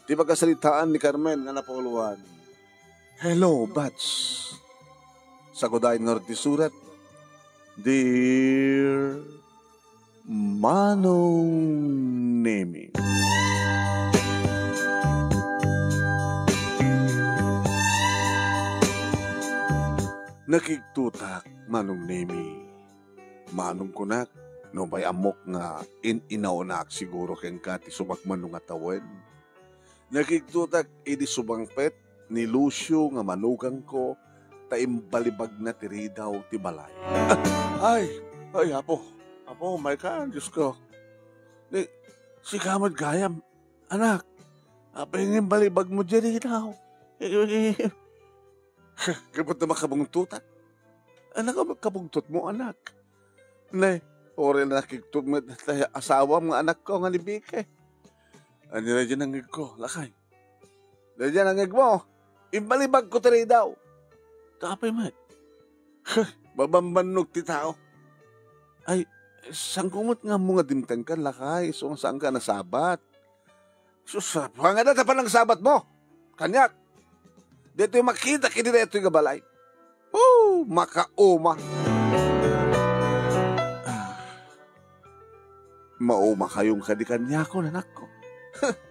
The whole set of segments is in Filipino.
Di pagkasalitaan ni Carmen nga napuluan. Hello, Bats. Sagodayin nga rin surat. Dear Manong Nemi. Nakigtutak, Manong Nemi. Manong kunak, no may amok nga inaunak siguro keng kati subakman nga tawen. Nakigtutak, idi subangpet ni Lucio nga manugang ko taimbalibag na tiri daw ti balay. Ay, apo, my God, Diyos ko. Si Kamad Gayam, anak, apingin balibag mo dyan daw. Kapag na makabungtutak, anak, kabungtot mo, anak. Nay, ori na nakiktot mo, asawa mga anak ko, nga ni Bike. Ano na dyan ang ngig ko, lakay. Na dyan ang ngig mo, imbalibag ko tiri daw. Kapay man. Babambanog ti tao. Ay, saan kumot nga mga dimtan ka, lakay? So, saan ka nasabat? Sus, pangada pa ng sabat mo. Kanyak. Dito yung makita, kini na ito yung gabalay. Makauma. Mauma kayong kadikanya ko, nanak ko.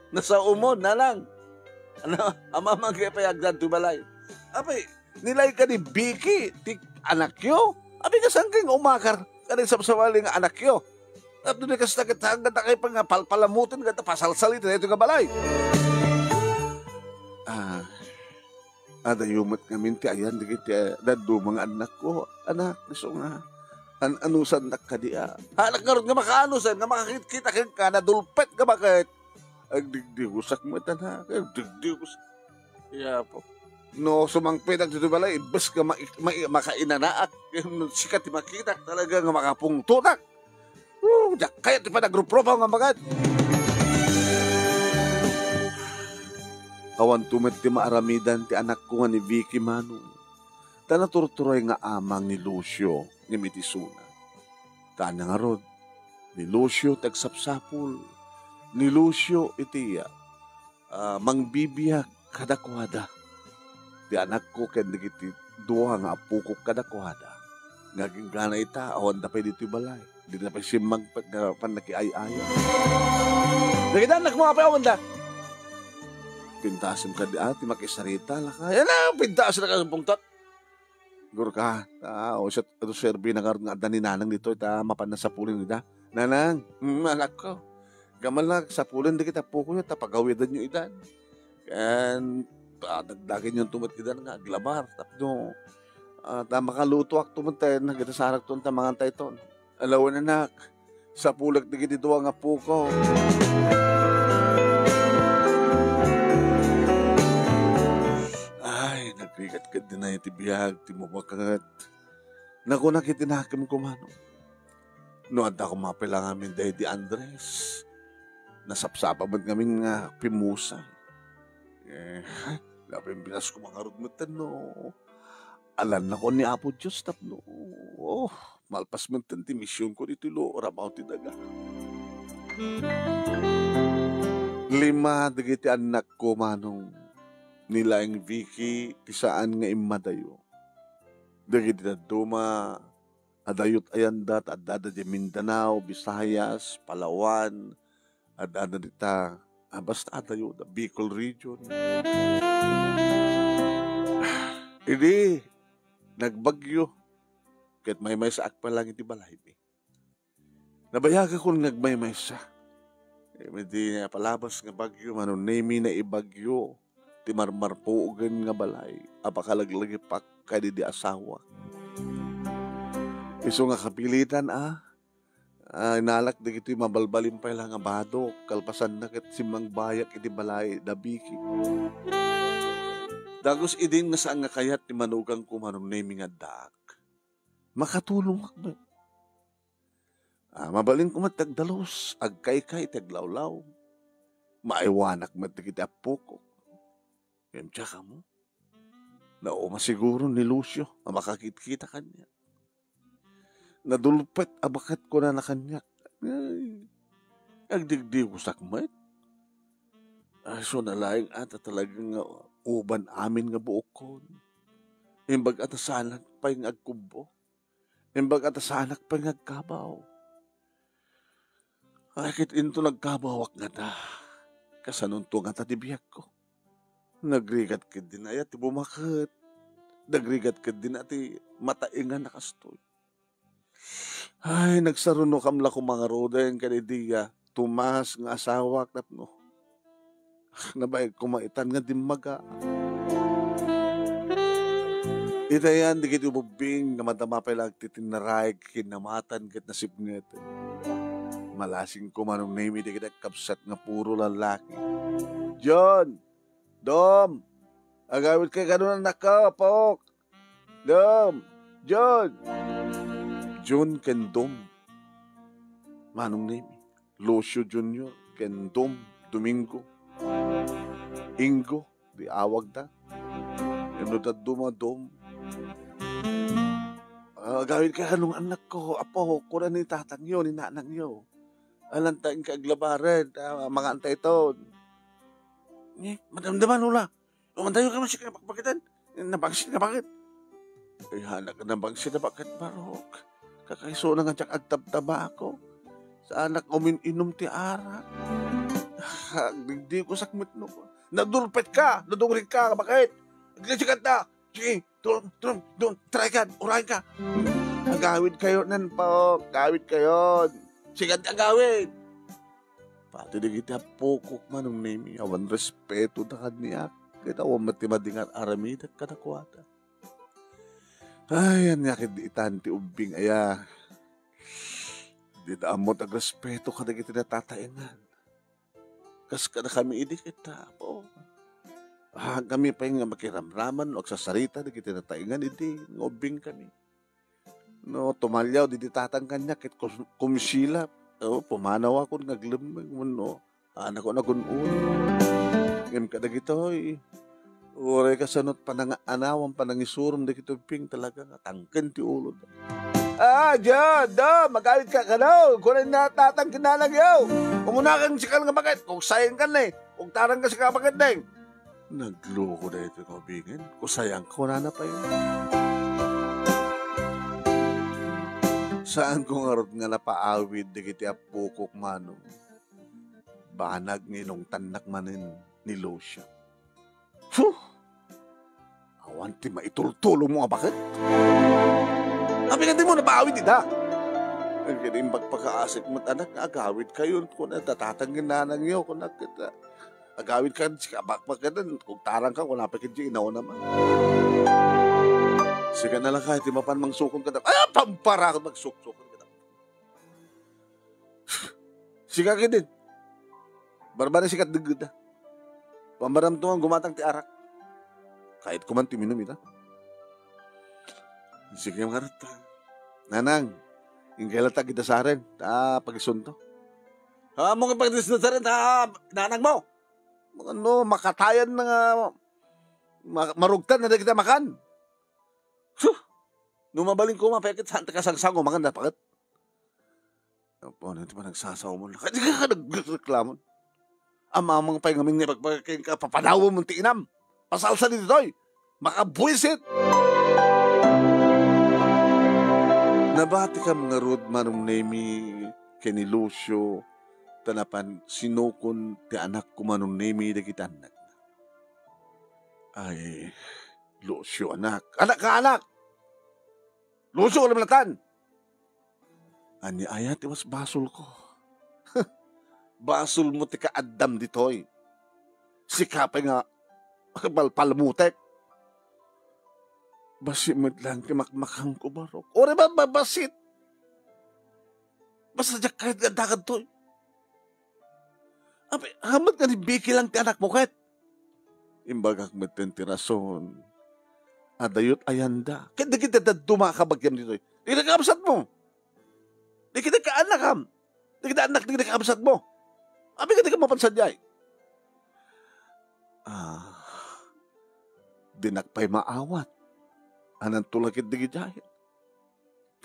Nasa umon, nalang. Amamang kaya payagdan ito balay. Apay, nilay ka ni Vicky, ti anak yo. Abi ka saan kang umakar, kanang sapsawali nga anak yo. At doon ka sa takit-hanggang na kayo pang palpalamutin, ganda pasalsalit na ito ka balay. Adayumat ngamin ti ayan, di kiti dadu mga anak ko. Anak, gusto nga, anusan nak ka diya. Halak nga ron nga makaanusan, nga makakita ka na dulpet ka bakit. Ang digdigusak mo ito na, ang digdigusak. Yeah po. No, sumangpit ang dito balay, bas ka makainanaak, sikat ti makita, talaga nga makapungtutak. Kaya ti pa nagrupropa nga magat. Awan tumet ti maaramidan ti anak ko nga ni Vicky Manu. Tanaturturoy nga amang ni Lucio ni Mitisuna. Tana nga rod, ni Lucio tagsapsapul, ni Lucio itiya, mangbibiyag kadakwada. Ti anak ko ken digiti duha nga apukok kadakwada. Ngaging gana ita, awan da pa dito balay. Di na pa simang panakiay-ayo. Nagita anak mo, awan da. Pintasim ka di ati, makisarita lang ka. Yan na, pintasim na ka ng pungtot. Gur ka, o siya, ito serbi na nga ni nanang dito, ita mapan na sa pulin nila. Nanang, anak ko, gamal na sa pulin, di kita puko nyo, tapagawidan nyo idan. And, dagdagin yung tumat idan nga, aglabar, tapno, makaluto ak tumaten, nagitasarak to, tamangan tayo to. Alawan anak, sa pulag di dito nga puko. Nagrigat-gat din na yung tibiyag, timubakat. Naku, nakitinakim ko mano. Noon ako mapila ngamin dahil di Andres. Nasapsapa ba't ngamin nga pimusa. Lapin binas ko mga rugmatan, no. Alan na ko ni Apo Diyos, tap, no. Malpas man tanti misyon ko dito, lo. Rabaw ti daga. 5 dagiti anak ko, manong. Nilaing Vicky, tisaan nga imadayo. Dagiti na duma, adayot ayandat, adada di Mindanao, Visayas, Palawan, adada dita, basta adayo, the Bicol region. Hindi, nagbagyo, kahit may sa akpa lang iti balay. Nabayaga ko nagmay sa. Hindi niya palabas nga bagyo, manon name na ibagyo, ti marmarpuogan nga balay, apakalaglagi pak kadi di asawa. Iso nga kapilitan inalak di kiti mabalbalin pa lang nga badok, kalpasan na kat simang bayak iti balay, dabiki. Dagos idin nga saan nga kayat ti manugang ko manong naming nga dak. Makatulong akba. Mabalin ko matagdalos, agkay-kay taglawlaw. Maiwanak matikiti apoko. Yan tsaka mo. Nauma siguro ni Lucio na makakita kanya. Nadulpet abakat ko na kanya. Agdigdi ko sakmat. So nalaing ata talagang uban amin nga buokon. Imbag atasanak pa yung agkubo. Imbag atasanak pa yung agkabaw. Ay, kit into nagkabawak nga na. Kasanunto nga tatibiyak ko. Nagrigat ka din ay at bumakit. Nagrigat ka din at mataingan nakastoy. Ay, nagsaruno kamla ko mga roden kanidiya. Tumas nga asawak na no. Nabayag kumaitan nga dimaga. Ita yan, di kiti ububing, namadama pa lang titinaraig, kinamatan, kit nasipnget. Malasing ko manong name, di kita kapsat nga puro lalaki. John! Dom! Agawit kay kanunan na ka, Pok! Dom! John! John ken Dom. Manong name, Lucio Jr. ken Dom, Domingo. Ingo, di awag na. Ano na dumadom. Gawin ka anong anak ko, apo, kuran ni tatang yun, ni nanang yun. Alantain ka aglabaran, mga antay ito. Madamdaman ula. Umantayo ka man siya kapagpakitan. Nabangsin ka bakit? Ay, hanak ka nabangsin na bakit, Barok? Kakaiso na nga tiyang agtabtaba ako. Sa anak umin-inom ti arak. Hindi ko sakmit no. Nadulpet ka, nadungrit ka, bakit? Nagsikat na. Sige, doon, try ka, urahin ka. Agawid kayo nan po, gawid kayo. Sigat agawid. Pati di kita pukok manong name, awan respeto na kaniya. Kita awan matimadingan aramid at kanakwata. Ay, yan yakid di itanti ubing aya. Di daamot ang respeto ka na kita natataingan. Kas ka na kami idi kita po. Kami pa yung makiramraman o sasarita na kita nataingan, hindi, ngobing kami. No, tumalyaw, di tatang kanya, kit kumisilap. Pumanaw ako, naglamang mo, no. Anak ko na gunun. Ngayon ka na gito, Uray ka sanot panang-anawang panangisurum na kito, ping talaga, tangkan ti ulo. Diyan, magalit ka daw. Kung na tatang kinalang yaw. Umuna kang sikal nga bakit, kung sayang ka na kung tarang ka sa bakit na nagloko na ito kabingin. Kung sayang ko na pa yun. Saan ko nga nga napaawid di kiti apukok manong. Banag nginong tanak manin ni Lucia. Awan ti maitultulo mo nga bakit? Sabi nga di mo napaawid ita. Ang kinimbag pagkaasik mo't anak na agawid kayo kung natatatangin nanang iyo kung nakita. Agawid ka si kabakbak ka din. Kung tarang ka, wala pa kiti inaw naman. Sige na lang kahit di mapan mangsukon ka na. Pampara ka magsukon ka na. Sige ka din. Barbara sikat digid na. Pambaram tuwang gumatang ti arak. Kahit kuman ti minum ita. Sige mga rata. Nanang, ingkailan ta kita sa rin. Pag-isunto. Mong ipag-isunto sa rin, nanang mo. Ano, makatayan na nga, marugtan na kita makan. Nung mabaling ko, mapakit saan ka sangsang makan na pakit. Ano, hindi pa nagsasaw mo. Hindi ka nagreklamon. Amamang pa yung aming nipagpagkain ka, papanawa mong tiinam. Pasalsa dito, makabuisit. Nabati ka mga road manong nemi kini Lucio. Tanapan sinukon ti anak ko manong nemi da kita anak. Ay, Lucio anak. Anak ka anak! Lucio ka namalatan! Ani ayat iwas basol ko. Basol mo ti ka-addam ditoy. Sikapay nga palamutek. Basimit lang ti makmakang ko Barok. Ore ba basit? Basta dyan kahit gandagad to'y. Hamat nga ni Vicky lang ti anak mo kahit. Imbagak mo tirason. Adayot ayanda. Kaya di kita dumakabagyam dito. Di kita kaabsat mo. Di kita kaanakam. Di kita anak, di kita kaabsat mo. Abi ka di ka mapansadyay. Dinakpay maawat. Anang tulakit di gijahit.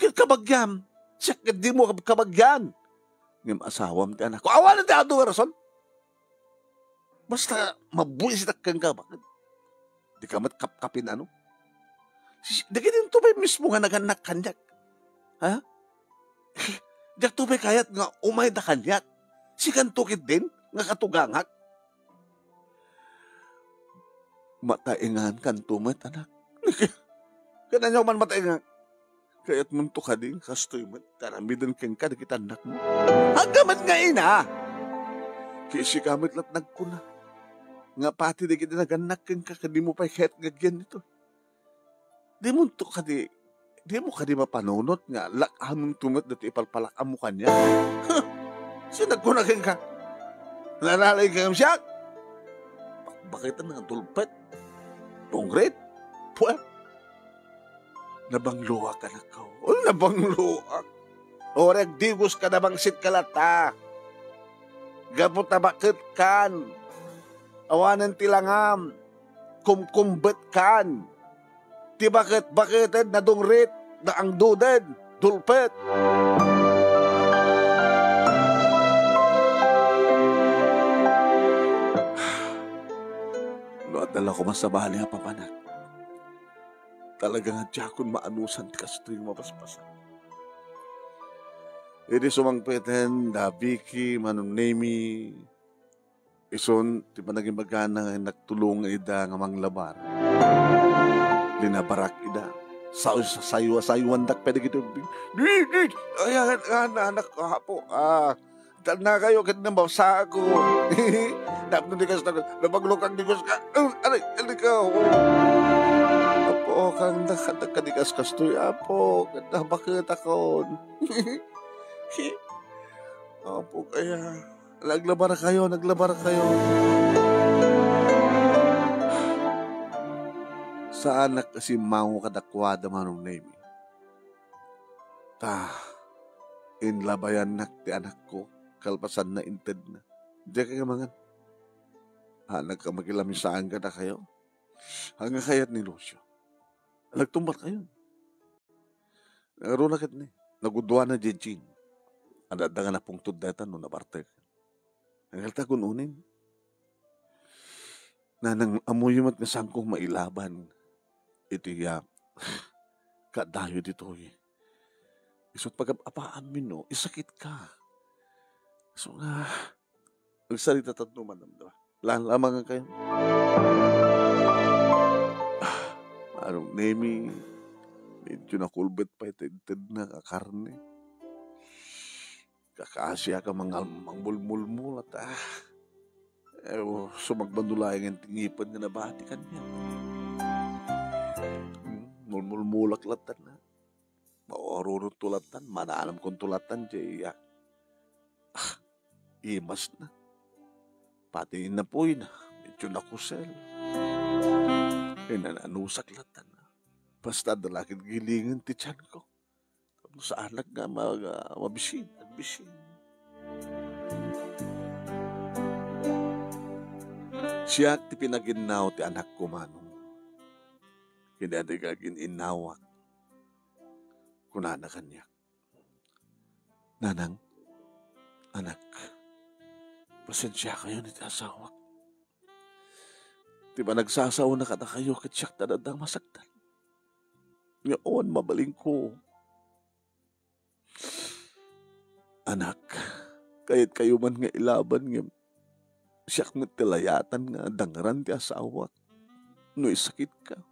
Kaya kabagyam. Siya di mo kabagyan. Ngayong asawam ti anak ko. Awan na ti ato nga rason. Basta mabuisit kang ka, bakit? Di ka matkapkapin ano? Di ka din tubay mismo nga naganak kanyak. Ha? Di tubay kayat nga umay da kanyak. Si kantukit din nga katugangak. Mataingan kan tumat, anak. Kananya man mataingan. Kaya't munto ka din, kastoy mo. Taramidan kang ka, kita anak mo. Hagaman nga ina. Kisi kamit lat nagkuna. Nga pati di kita naganak kang ka, kadi mo pa kahit gagyan ito. Di munto ka di mo ka di mapanunot nga, lakamong tumat dati ipalpalakam mo kanya. Sinagkuna kang ka. Nanalay kang siya. Bakit ang tulpet? Pongret? Puwet? Nabangluwa ka na ka. O, nabangluwa. O, nagdigos ka na bang sitkalata. Gabot na bakit kan. Awanan tilangam. Kumkumbet kan. Ti bakit nadungrit na ang duded. Tulpet. Dala ko masabali ha, papanak. Talagang adyakon maanusan ti kastoy mapaspasan. Iti sumangpeten, da Vicky, manong Nemi, ison, ti panaging magana nga nagtulong ida nga manglabar. Linabarak ida. Sayuan dak pwede gito. Ayan, anak ko hapo. Dal na kayo, kahit nang bawsa ako. Dapat na di ka napaglukang di ko ka. Aray ka. Apo, kang nakadikas kastoy. Apo, bakit ako? Apo, kaya. Naglabar kayo. Sa anak kasi mango kadakwada manong Nemi. Inlabayan nak ti anak ko. Kalpasan na inted na. Diyan ka mangan. Nagkamagilamisaan ka na kayo. Hanggang kayat ni Lucio. Nagtumbat kayo. Nagaroon na ni. Nagudwa na Jejin. Adada nga na pong tuddetan no nabarte. Hanggang tagununin. Na nang amuyimat na sangkong mailaban. Iti kadayo dito isot pag-apaan min no, isakit ka. So nga, nagsalita tatlo man naman. Lamang kayo. Anong Nemi, medyo nakulbet pa itid na kakarne. Kakasya ka mangmulmul at sumagbandulayan ang tingipan nga nabati kanya. Mulmulmulak-latan na. Maorurot tulatan, mananam kong tulatan, jaya. Imas na. Pati na po yun. Medyo nakusel. Nanananusak latan na. Basta dalakit gilingan ti tiyan ko. Sa anak nga mabisin. Nagbisin. Siya ti pinaginaw ti anak ko manong. Kinadigagin inawak. Kunana kanya. Nanang, anak, pasensya kayo ni asawak. Di ba nagsasaw na kada kayo katsyak dadang masaktan? Ngayon, mabaling ko. Anak, kahit kayo man nga ilaban nga, siyak nga tilayatan nga dangaran ti asawak. No isakit ka.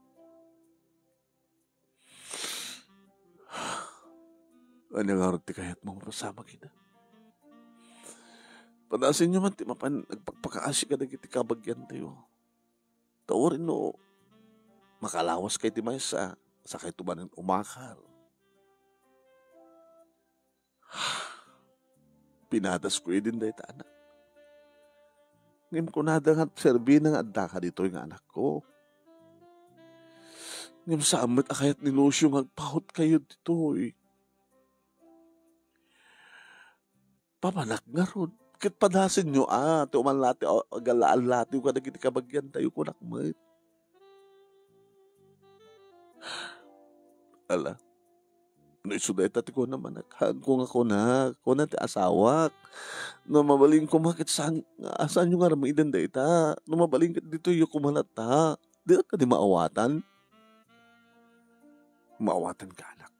Ano nga rin ti kahit mong pasama kita. Panasin nyo man ti mapan, nagpagpakaasi ka na kiti kabagyan tayo. Tawarin no, makalawas kay ti maysa, sa kay tumanin umakal. Pinadas ko din dahi ta anak. Ngim ko nada nga serbi na nga adda ka dito yung anak ko. Ngim sa amat akayat ni Lucio nga agpahot kayo dito eh. Pamanak nga ron. Kit padasin nyo tuman lati galaan lati ko na kiti kabagyan tayo ko nakmat. Ala, No isuday tati ko naman kung ako na ti asawak. No mabaling ko makit saan yung aramidan da ita. No mabaling kat dito yung kumalata. Di ka di maawatan. Maawatan ka anak.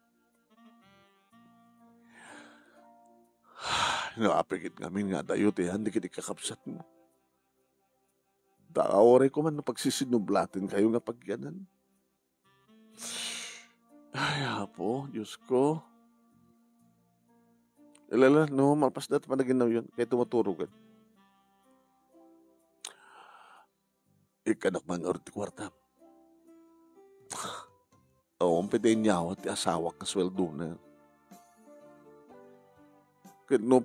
Naapikit ngamin nga dayo ti hindi kiti kakapsat mo. Daawari ko man na pagsisinublatin kayo nga pagyanan. Ay, apo, Diyos ko. Ilala, no, malpas na panaginaw yun. Kaya tumuturugan. Ikanak man orti kwarta. Oo, ang pwede niya ti asawa ka sweldo na. Kaya no,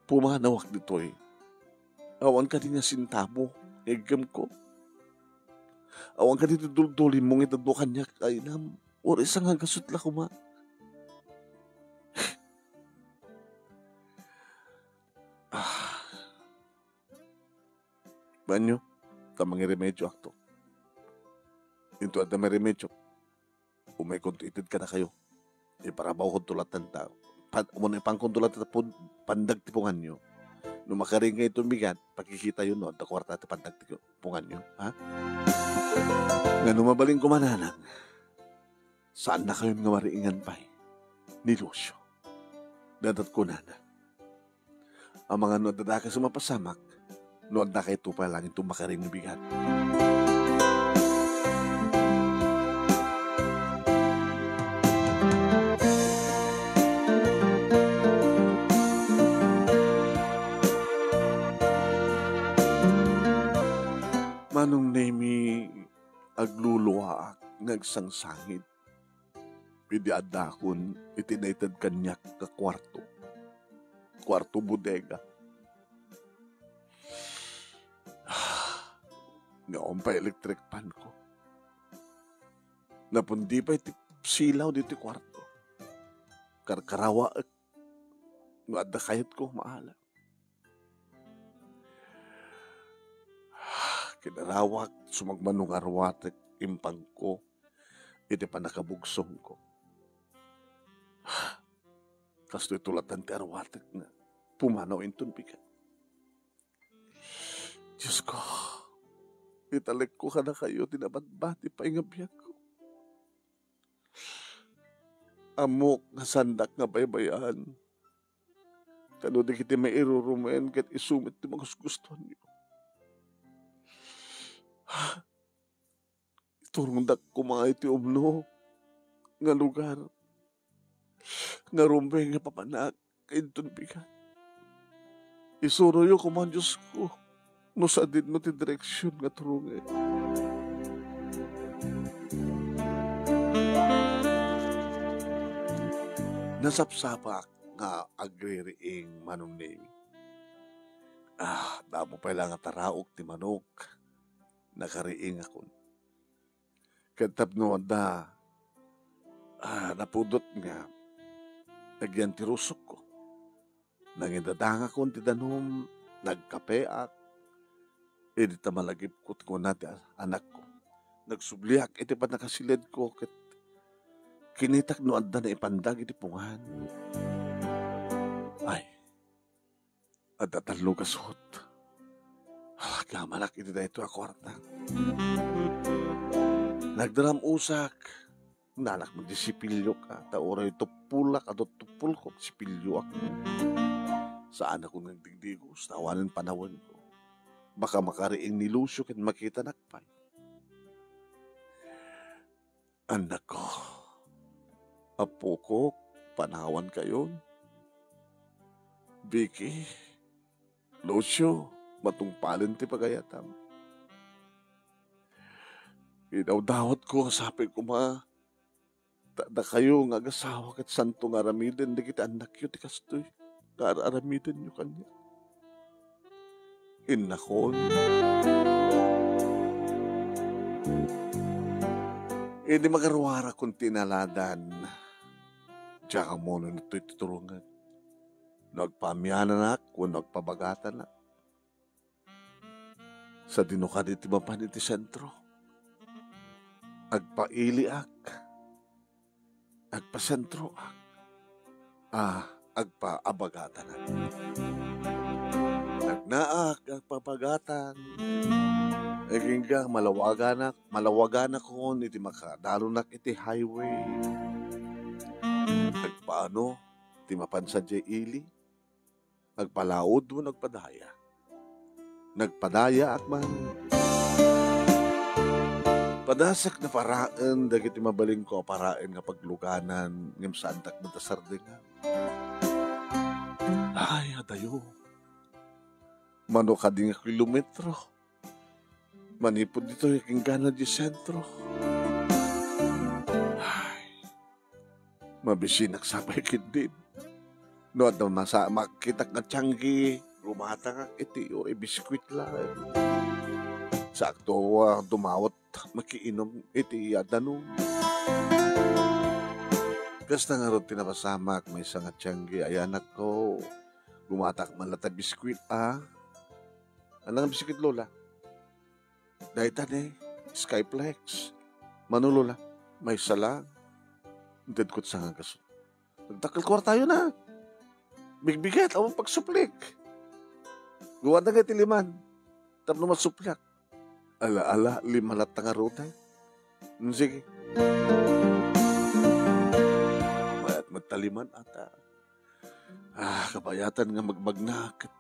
pumanawak dito eh. Awan ka din niya sintamo. Egam ko. Awan ka dito duldulin mong itadukan niya kay nam. Or isang hagasot la kuma. Banyo, tamang remedyo akto. Ito at may remedyo. Kung may kontuited ka na kayo, iparabaw ko tulatan tao. Muna ipang kontulat na pandag tipungan nyo. Nung makaringay itong bigat, pakikita yun no, at kwarta at pandag tipungan nyo. Ha? Nga numabaling kumananang, saan na kayo nga mariingan pa ni Lucio? Dadat ko na. Ang mga nood na ka sa mapasamak, nood na kayo pa lang itong makaring na bigat. Manong nemi agluluwaak ngagsangsangit. Pidi adakon itinated kanyak ka kwarto. Kwarto bodega. Ngaon pa electric pan ko. Napundi pa iti silaw dito kwarto. Karkarawa at ada kayat ko maala. Kinarawak, sumagmanong arwatek, impang ko, iti pa nakabugsong ko. Kasto itulatan ti arwatek na pumanaw intun pikat. Diyos ko, italik ko ka na kayo, tinabat-bati pa ingabiyag ko. Amok na sandak nga baybayan. Kano di kiti may irurumen, kat isumit ti magusgustuhan niyo. Turundak ko mga iti umno nga lugar nga rumbay nga papanak kaintun bigat. Isuroyo ko man Diyos ko no sa din no ti direksyon nga turungay. Nasapsapak nga agririing manong name. Damo pa lang nga taraok ti manok. Nakariing ako. Katap no da, napudot nga, nagyan ti rusok ko. Nangindadanga ko ti danom, nagkapeak, edita malagip ko nati anak ko. Nagsubliak, iti pa nakasilid ko, kat kinitak no adda na ipandag iti pungan. Ay, adda talo kasot. Kamalak iti na ito akwarta. Nagdaram usak. Nanak mo di sipilyo ka. Taoray tupulak at tupul ko. Sipilyo ako. Saan ako nagdigdigos. Tawanan panawan ko. Baka makariing ni Lucio kat makita nakpay. Anak ko. Apo ko. Panawan kayo. Vicky. Lucio. Matungpalin ti pagayatam. Idawdawat ko, sabi ko da kayo nga agasawa kat santo nga aramiden, di kita anak yun, ti kastoy, nga aramiden nyo kanya. Inakon. Di magarwara kung tinaladan, tsaka mo na ito'y tuturungan. Nagpamyanan ako, nagpabagatan na. Sa dinukad iti mapan iti sentro. Agpaili ak. Agpasentro ak. agpaabagatan. Nagnaak agpapagatan. Egingga malawagan ako iti makadalunak iti highway. Nagpaano, ti mapansa di ili. Nagpalaod mo nagpadaya. Nagpadaya at man. Padasak na paraan, dagiti mabaling ko paraan nga pagluganan, ngam santak mo tasardingan. Ay, adayo. Mano ka di nga kilometro. Manipod dito yung gana di sentro. Ay, mabisin nagsabay kindin. No, daw nasa makitak nga tiyanggi, rumata nga, iti o biskwit lang. Sakto, dumawat, makiinom, iti yadanong. Kasta nga ron tinapasamak, may isang tiyanggi, ay anak ko, gumatak man lata biskwit, Ano nga biskwit, Lola? Daitan Skyplex. Mano, Lola? May salang. Hindi ko't sa nga kaso. Nagtakal ko tayo na. Bigbigat, awang pagsuplik. Guwan na kayo tiliman. Tapno masuplak. Ala, limalat nga ruta. Sige. Mayat magtaliman ata. Kabayatan nga magmagnakit.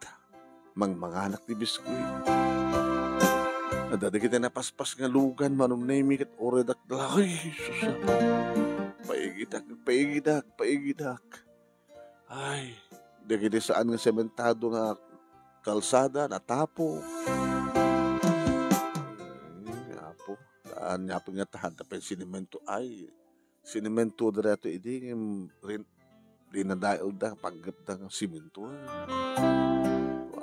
Manganak ti biskuit. Nadada kita na paspas nga lugan, manum na imikit oredak. Ay, susa. Paigidak. Ay, dagiti saan nga sementado nga kalsada, natapo. Apo, daan niya po nga tahan, tapos sinimento, sinimento direto, hindi dinadail da, paggat da ng simento.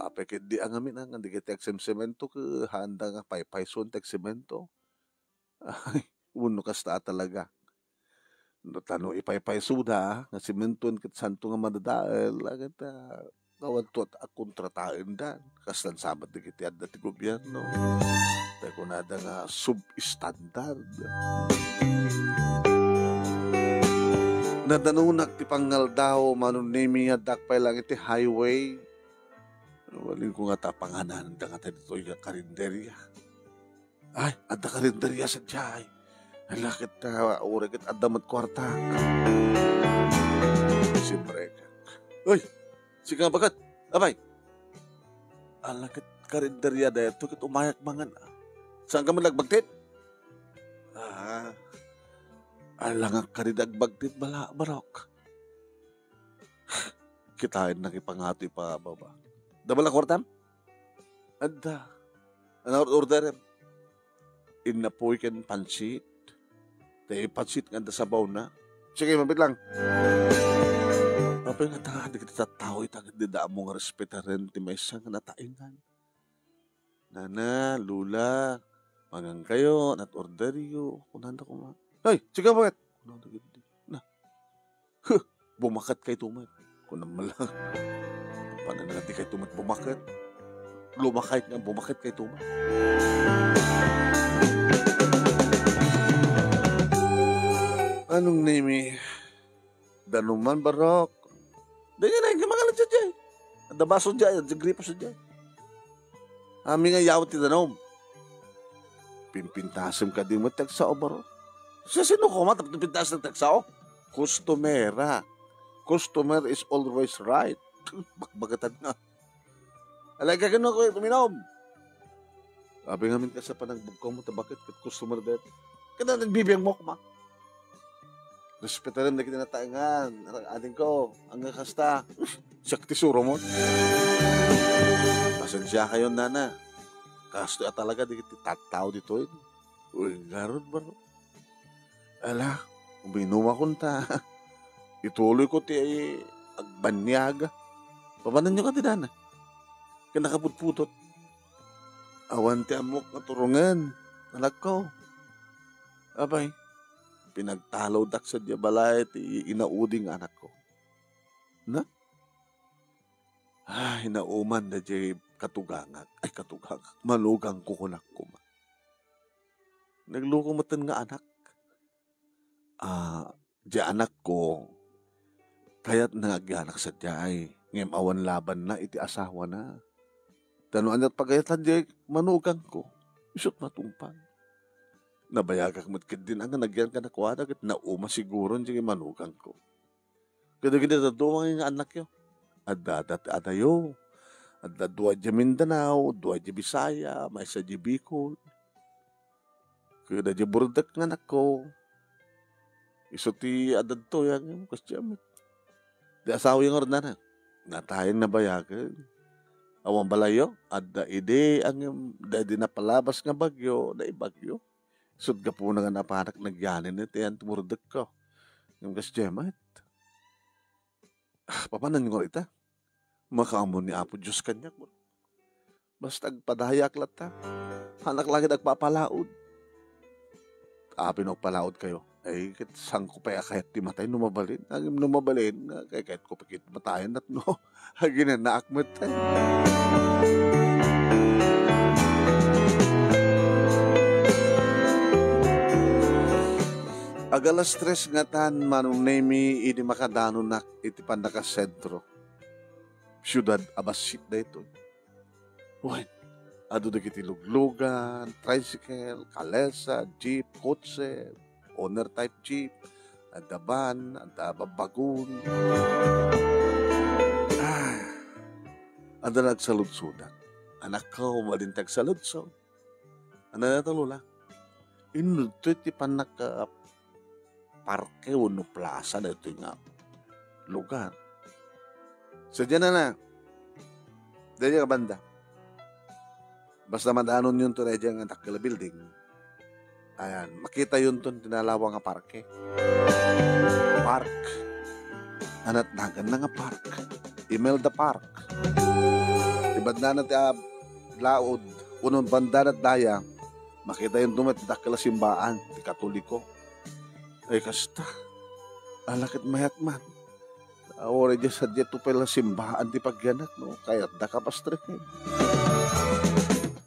Apekit di ang amin ang, hindi kita semento, handa nga payson, semento. Ay, uno kasta talaga. Tano ipaysuda, nga simenton kit santo nga madadail, agad kawan to at kontratain dan. Kastan sabat di kiti adda ti gobyerno. Dahil nada nga substandard. Nadanunak ti panggal daw, manunimi nga dakpay lang iti highway. Waling ko nga tapanganan, da nga tayo dito yung karinderya. Ay, adda karinderya sa jay. Halakit urakit adamat kwarta. Siyempre. Uy, sige nga bagat. Abay. Halakit karinderya dahil ito kit umayak mangan. Saan ka man nagbagtit? Alang ka rin nagbagtit barok. Kitain nakipangati pa baba. Dabala kwartam? Adda. Ano order? Inapoy ken pansit. Tay pansit nga sabaw na. Sige, mabit lang. Apay nga tahan, di kita tao itang hindi daan mo nga respetarin ti may isang nataingan. Nana, Lula, mangang kayo, nat order yo. Kunanda ko ma. Ay, sige bakit? Kunanda gindi. Na. Bumakat kay tumat. Kunang malang. Paano na natin kay tumat bumakat? Lumakay nga, bumakat kay tumat. Anong name danuman barok? Dahil na, hindi makalat siya dyan. Ada baso dyan, ada gripo siya dyan. Ami nga yawat ti danom. Pimpintasam ka din mo tagsao barok. Sa sino ko matap na pintas ng tagsao? Customera. Customer is always right. Bakbagatan nga. Alay ka gano'n ko, tuminom. Sabi nga min ka sa panagbugkaw mo, bakit? Customer that. Kada nagbibiyang mo kuma. Respetaran na kita nataangan. Ating ko, ang kasta. Sakti suro mo. Pasensya kayo, nana. Kasto talaga, di kita tataw dito. Uy, garod ba? Ala, uminom akong ta. Ituloy ko ti agbanyaga. Pabanan nyo ka tinana. Kinakaputputot. Awan ti amok na turungan. Anak ko. Abay, pinagtalaw dak sa diabalay ti inauding anak ko. Na? Hinauman na di katugangag. Ay, katugangag. Malugang kukunak ko ma. Naglukumatan nga anak. Di anak ko, Kaya't nangagyanak sa diyay. Ngem awan laban na iti asawa na. Tanuan at pagayatan diyay manugang ko. Isot matungpang. Nabayagak matkid din ang nagyan ka na kuwadag at nauma siguro diyay manugang ko. Kada gina doon ang anak yo. At dadat adayo. At dua dya Mindanao, dua dya Bisaya, may sa dya Bicol. Kada dya burdak nga anak ko. Iso ti adad to yang kasyamit. Di asawa yung orna na. Natayang nabayagan. Awang balayo. Adda ide ang di napalabas nga bagyo. Na ibagyo. Sud ka po na nga napanak nagyanin ito yan tumurdak ko. Yung kasyamit. Papanan yung orita. Makaamon ni Apo Diyos kanyak mo. Basta agpadayak lata. Hanak lagi nagpapalaod. Pinagpalaod kayo. Ay, sang ko pa kahit di matay numabalin. Ang numabalin, kahit ko pakit matayan at no. Hagin na naakmat tayo. Agalas 3 nga tan manong nemi ini makadano na iti pandaka sentro. Siyudad Abasit na ito. Uy, ado na kiti luglugan, tricycle, kalesa, jeep, kotse, owner type jeep, ada van, ada babagun. Ada nagsaludsudan. Anak ko malintag saludsod. Ano na talula? Inuto iti panaka parke o no plaza na ito nga lugar. Sadya na. Dahil ka banda. Basta madanon yun to na dyan nga takila building. Ayan, makita yun to tinalawa nga parke. Park. Anat nagan na nga park. Imelda Park. Ibanda na ti laod. Unong banda na daya. Makita yun to takila simbaan. Ti Katoliko. Ay kasta. Alakit mayat man. Ore dyan sa dyan to pala simbaan ti pagyanat. No? Kaya da kapastrikin.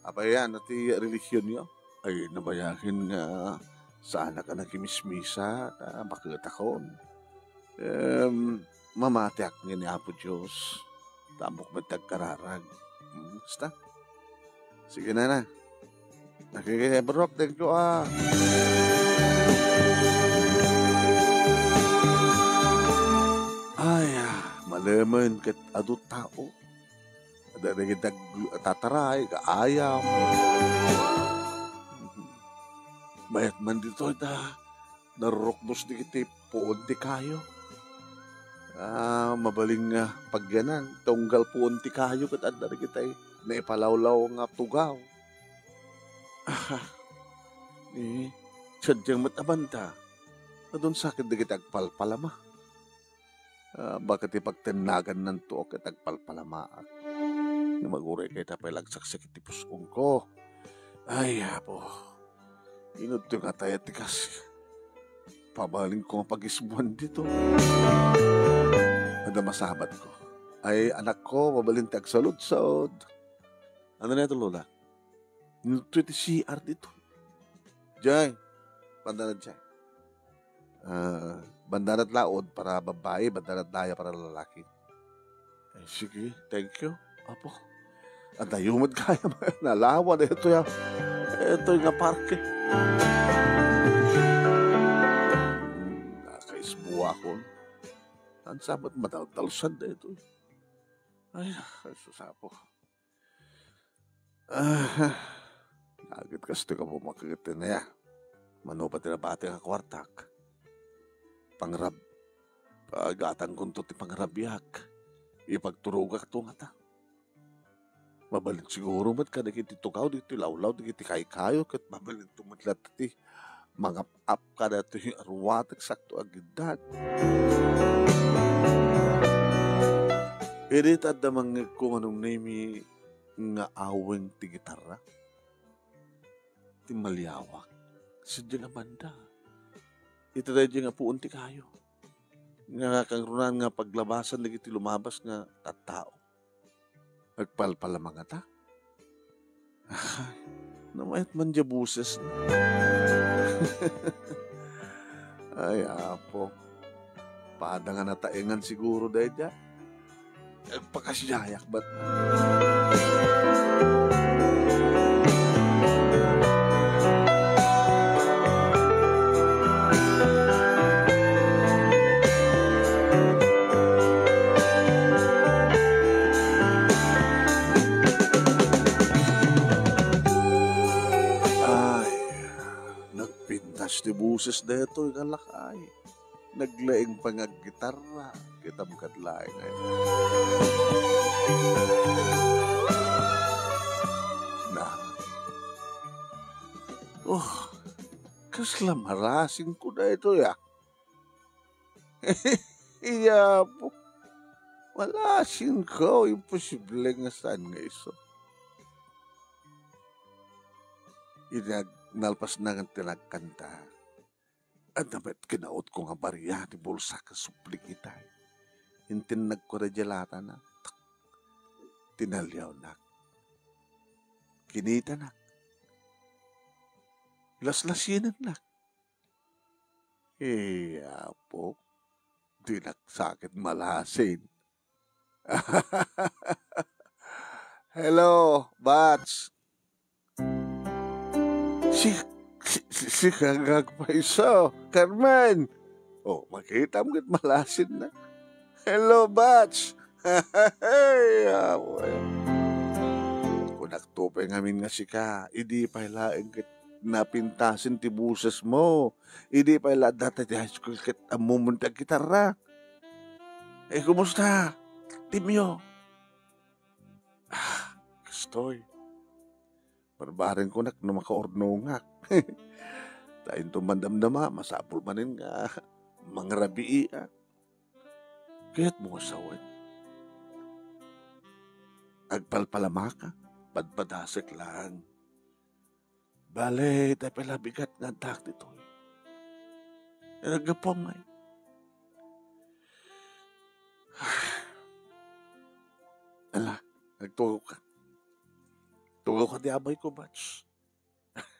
Apa yan, ati religion nyo. Ay, nabayakin nga saan ka nakimismisa na makatakon. Mamatiak nga ni Apo Diyos. Tamok matagkararag. Basta. Sige na. Nakikibarok din ko Ay, malaman kat adot tao. Ada kita tataray, kaayam. Bayat man dito narokdos di kita puon ti kayo. Mabaling pagyanan, tunggal puon ti kayo kat ada kita naipalawlaw nga tugaw. Sadyang matabanta. Adon sakit di kita agpalpalama. Bakit ipagtinagan ng tuo kat agpalpalamaak. Maguray kay tapay lagsaksakit ti puskong ko. Ay, Apo. Inudto nga tayo tikas. Pabaling ko ang pag-isbuan dito. Ada masabat ko. Ay, anak ko, mabalintag salud-salud. Ano na ito, Lola? Inudto iti CR dito. Diyan. Bandanat dyan. Bandanat laod para babae, bandanat daya para lalaki. Ay, sige, thank you. Apo. At ayumad kaya nalawa na ito ya. Ito yung parke. Nakaisbuwa ko. Ang sabat mataltalsan na ito. Ay, susapo. Agad kasi ka po makagitin na ya. Manupat na bati nga kwartak. Pangrab. Pagatang kunto ti pangrabiyak. Ipagturugak to nga ta. Mabalin siguro mat ka nakiti tukaw dito lawlaw nakiti kayo kat mabalin tumatlat ti mga up ka na ito yung arwatak sakto agidad. Edit at damang kung anong name nga aweng ti gitarra ti malyawak sadya nga banda ito na nga puon ti kayo nga kangrunan nga paglabasan nakiti lumabas nga tattao. Nagpalpala mga ta. Namayat man dya buses. Ay, Apo. Pada nga nataengan siguro dahil dyan. Pagkasyayak ba't? Ay, nagpintas ti buses deto ikalakay. Naglaing pangaggitarra. Kita makadlaing ngayon. Na. Oh, kaslam harasin ko na ito ya. Iya po. Wala sin ko. Imposible nga saan nga iso. Nalpas na nga tinagkanta. At dapat kinaot ko nga bariya ni bulsa ka supling itay. Hintinag ko na jalata na. Tinalyaw na. Kinita na. Laslasinan na. Po. Di nagsakit malasin. Hello, Bats. Si Kagag Paiso, Carmen. Oh, makita mo kit malasin na. Hello, Bats. Kung nagtupay ngamin nga si ka, hindi pa hilaing kit napintasin ti buses mo. Hindi pa hilaing dati ti high school kit amumunta gitarra. Kumusta? Timyo. Kastoy. Barbarin ko nak na makaornongak. Tayin tumandamdama, masapul manin nga, mga rabii. Kaya't mo asawad. Agpalpalamaka, padpadasik lang. Bale, tayo pala bigat nga tak dito. Nagapong ngay. Ala, nagtugo ka. Tugo ka di abay ko, Bats.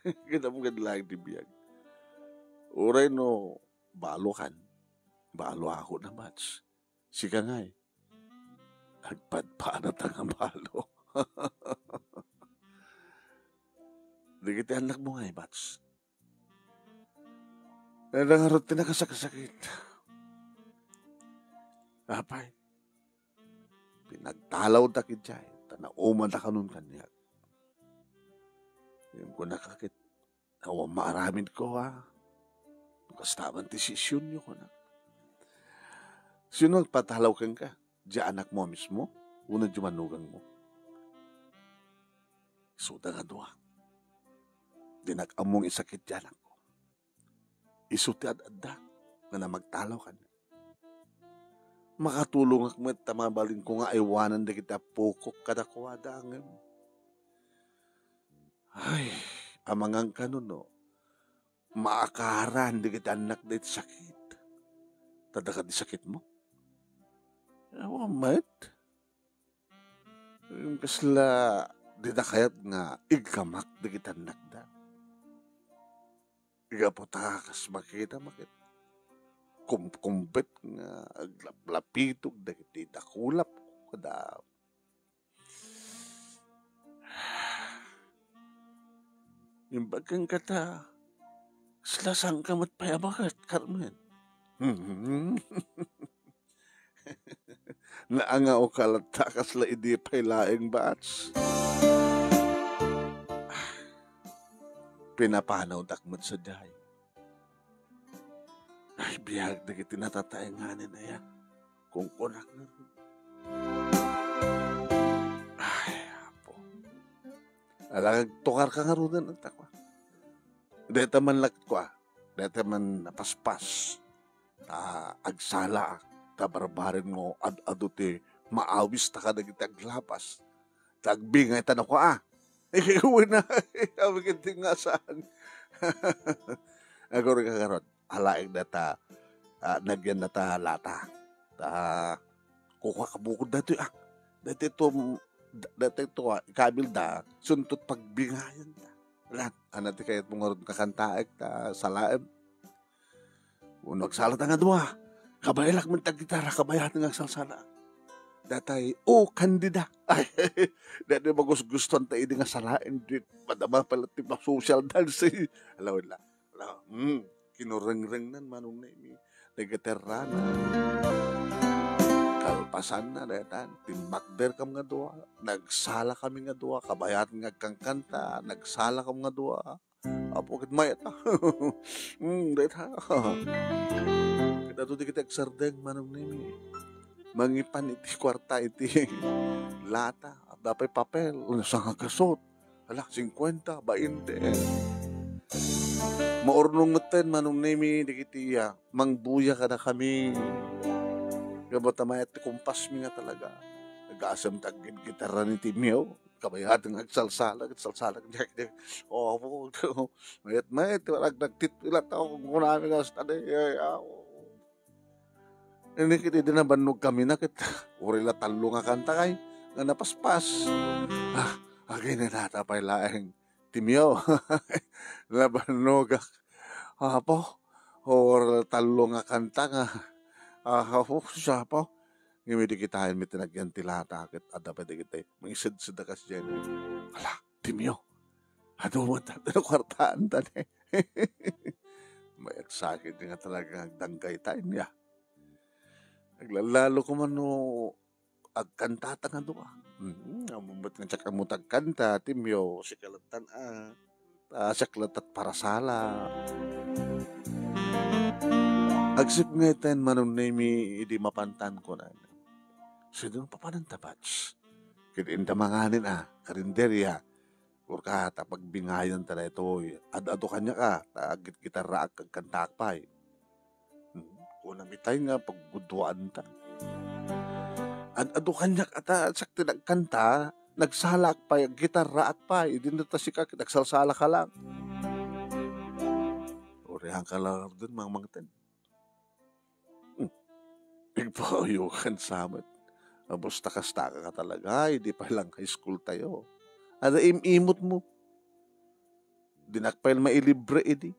Kita mo lang di biyag. Uray no, balo kan. Balo ako na, Bats. Sika nga eh. Agpadpanat ang balo. Di kita anak mo nga eh, Bats. Nangarot tinakasakasakit. Apay. Pinagtalaw takid siya eh. Tanauman na kanun kanya. Yung ko nakakit, awa maaramin ko ha. Kastaman desisyon nyo ko na. Sino nagpatalaw kang ka? Diya anak mo mismo? Unang jumanugang mo. Isuda nga doa. Dinag-among isakit dyan ako. Isuti ad-adda nga na magtalaw ka na. Makatulong ako met tamabalin ko nga aywanan na kita pukok kadakwada ang ay, amangang kanon no, maakaran di kita anak na sakit. Tadaka di sakit mo? Ewa, mat. Yung kasla, di na kayat nga igamak di kita anak da. Igapotakas makita makit. Kumpet nga aglapitog da kita kulap kada. Yung bagang kata, slasang kamat payabakat, Carmen. Naanga o kalatakas la idi pailaing Bats. Pinapanaw dakmat sa dahay. Ay, biyag na kitinatatayanganin na yan. Kung kunak na. Ay, apo. Alang tukar ka nga runan ng takwa. Deta man lakit ko Deta man napaspas. Agsala tabarbarin mo ad-aduti maawis ta ka na kita aglapas. Tagbingay tanong ko Ikaw na. Amikit nga saan. Ako rin kakarot. Alaing data nagyan na ta lata. Kuka kabukod na ito Dati ito ikabil da suntot pagbingayan ta. Lahat. Anati kaya't mong ron kakantaek ta salaim. Kung nagsalat nga duwa. Kabayalak man tag-gitara, kabayat nga salsala. Datay, kandida. Ay, dati magus-guston tayo nga salain. Madama pala tipa social dance. Alaw la. Kinureng-reng nan manong na imi. Nagaterrana. Kalpasan na datan. Timbakder kam nga dua. Nagsala kami nga dua. Kabayat nga kang kanta. Nagsala kam nga dua. Apo kit mayat ha. Data. Kita to di kita eksardeng manong na imi. Mangipan iti kwarta iti lata. Dapat papel. Sa nga kasot. Ala, 50, 20. Maurnong ngeten manong nemi dikiti mangbuya kada kami. Gabot na mayat kumpas mi nga talaga. Nag-asam tagin gitara ni Timyo. Kabayat ng agsalsalag. Mayat. Nagtitwilat ako kung namin nga sa taday. Hindi kita dinabanog kami na kita. Urila talo nga kanta kay. Nga napaspas. Agay na natapay laeng. Timyo. Labanog. Apo. Or talo nga kanta nga. Siya po. Ngayon di kita may tinagyan tilata. At dapat di kita. Mangisid-sid na kasi dyan. Ala, Timyo. Ano mo tayo na kwartaan tani. Mayat sa akin nga talaga danggay tayo niya. Naglalalo ko man no agkantata nga doa. Amumbat nga tsak mo tagkanta, Timyo, sikalatan siklatat para sala. Agsip nga iten manong nemi idi mapantan ko na. Sino nang papanan tabats? Kitinda manganin karinderya. Kurka tapag bingayan tala ito. Ado kanya ka, tagit kita raak kagkantakpay. Kung namitay nga pagguduan ta. Ado kanya ata sakti nagkanta, nagsalak pa, gitarra at pa, hindi na ta sika, nagsalsala ka lang. Urihan ka lang doon, mga mangtan. Igpahayukan samat. Abos takas-taka ka talaga, hindi pa lang high school tayo. Ada imot mo. Dinakpail mailibre, edi.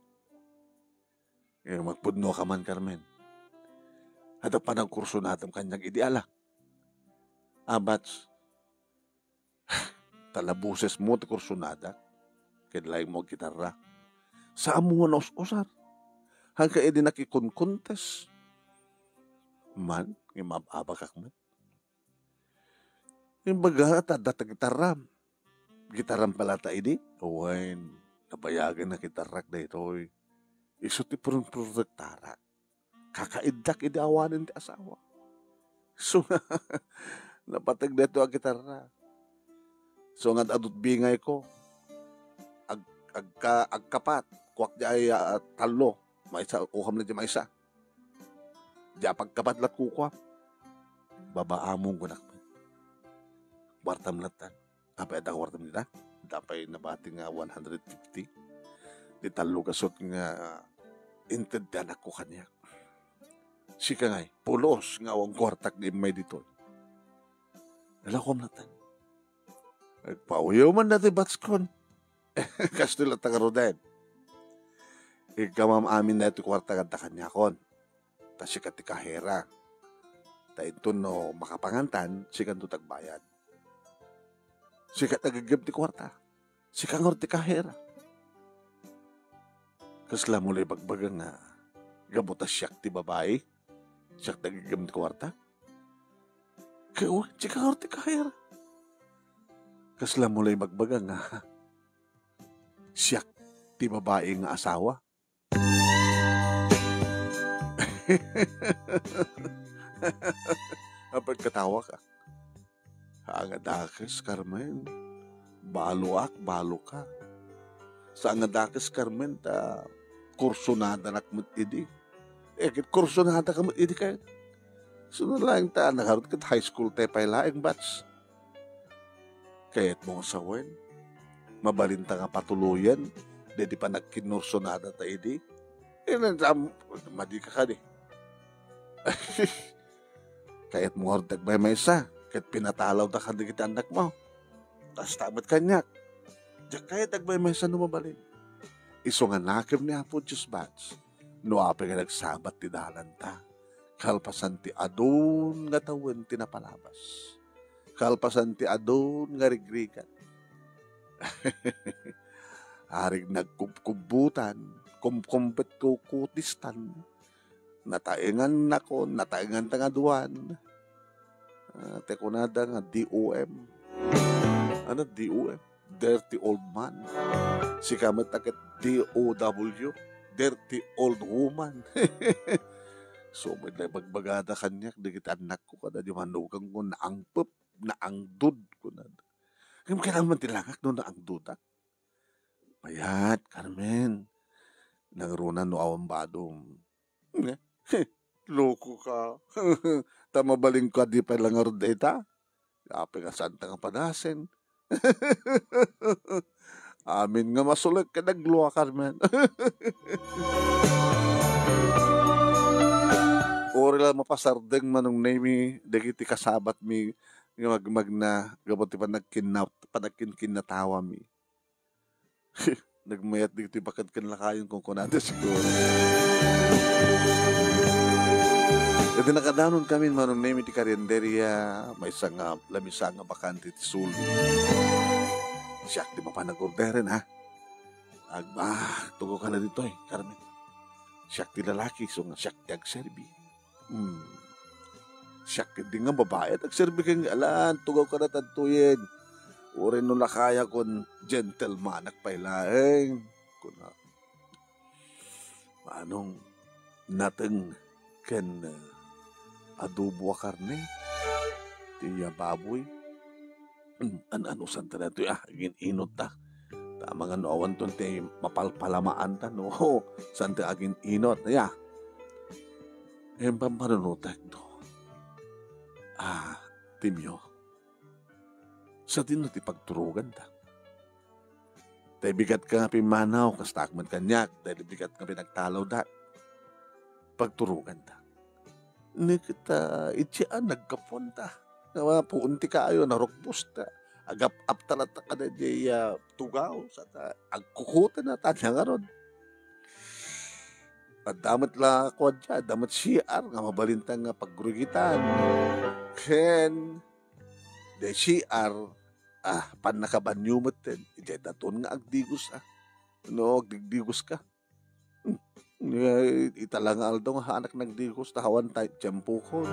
Magpudno ka man, Carmen. Ada pa ng kurso natin kanyang ideala. Abats. Talabuses mo ti kurso nada. Kailangan mo gitarra. Saan mo na usar? Hangka edi nakikunkuntes. Man, imababakak man. Yung baga, tadata gitaram. Gitaram pala ta edi. Uwain, nabayagan na gitarak na ito. Iso ti protektara. Kakaidak edi awanin ti asawa. So, napatag na ito ang gitarra. So, nga adot bingay ko. Agkapat. Kuwak di ay talo. Maisa, ukam na di maisa. Di pagkapat lat kukwa. Babaamong gunak. Wartam latan. Apa ita wartam nila? Dapay nabati nga 150. Di talo kasot nga intendyan ako kanya. Sika ngay, pulos nga awang kwartak di may dito. Nalakom natan. Nagpauyaw man natin batskon. Kastila tagaroden. Ikamam amin na ito kwarta kanta kanya kon. Ta sikat ti kahera. Ta ito no makapangantan, sikat to tagbayad. Sikat nagagab ti kwarta. Sikat ngor ti kahera. Kasla mulay bagbagang nga gabutas siyak ti babae. Siyak nagagab ti kwarta. Kaya sikat ngor ti kahera. Kasla mulay bagbagang nga siyak ti babae nga asawa. Kapag katawa ka, angadakas, Carmen, balo ka. Sa angadakas, Carmen, kursunada nakmat idi. Kursunada ka mat idi kayo. Sunod lang nagharot ka high school tayo pa ilaing batch. Kaya't mo sawen, mabalinta nga patuluyan, di pa nagkinursunada tayo idi. Madi ka di. Kaya't mo hardag may isa. Kaya't pinatalaw na ka kita anak mo. Tas tamat kanyak. Diyan kaya't agbay may isa numabalin. Iso nga nakim ni Apo Diyos Bats. No api nga nagsabat ti dalan ta. Kalpasan ti adon nga tawen tinapalabas. Kalpasan ti adon nga rigrigan. Harig nagkubkubutan, kumkumpet kukutistan, nataingan nako, nataingan tangaduan. Tekunada nga DOM. Ano DOM? Dirty old man. Si kamat takit DOW. Dirty old woman. So, may bagbagada kanyak, digit anak ko kada di manugang ko naangpap, naangdud ko na. Kaya kailangan man tilangak no naangduda. Mayat, Carmen. Nangrunan no awang badong. Loko ka. Tamabaling ka di pa lang arod ita. Ape ka santa nga padasin. Amin nga masulag ka nagluwa, Carmen. Ori lang mapasardeng manong name dagiti kasabat mi yung magmag na gabot ti panagkin natawa mi. Nagmayat dito bakit kan lakayon kung kunada siguro. Ito nakadanon kami manong name ti karinderya may sanga lamisa nga bakante ti suli. Siyak di mapanagorderen ha. Tugo ka na dito Carmen. Siyak ti lalaki so nga siyak ti agserbi. Siyak di nga babae at agserbi kang alan tugaw ka na tantuyin uri no lakaya kon gentleman nagpailaeng kuna anong nateng ken adobo karne tiya baboy ano santa na ito agin inot ta tama nga no awan ton ti mapalpalamaan ta no santa agin inot ya yung pampanunutak do. Timyo. Sa din ti pagturugan ta. Tay bigat ka nga pimanaw, kastakman kanyak, tay bigat nga pinagtalaw da. Pagturugan ta. Ni kita, itsyan, nagkapon ta. Puunti kayo, narukbos ta. Agap-ap talata ka na di tugaw, sa ta, agkukuta na ta niya nga ron. Damat la ko dyan, damat CR nga mabalintang nga paggurugitan. Ken, de CR, pan nakabanyumot din. Ijay daton nga agdigos No, agdigdigos ka. Italang aldo nga anak nagdigos, tahawan tayo, tiyempo ko.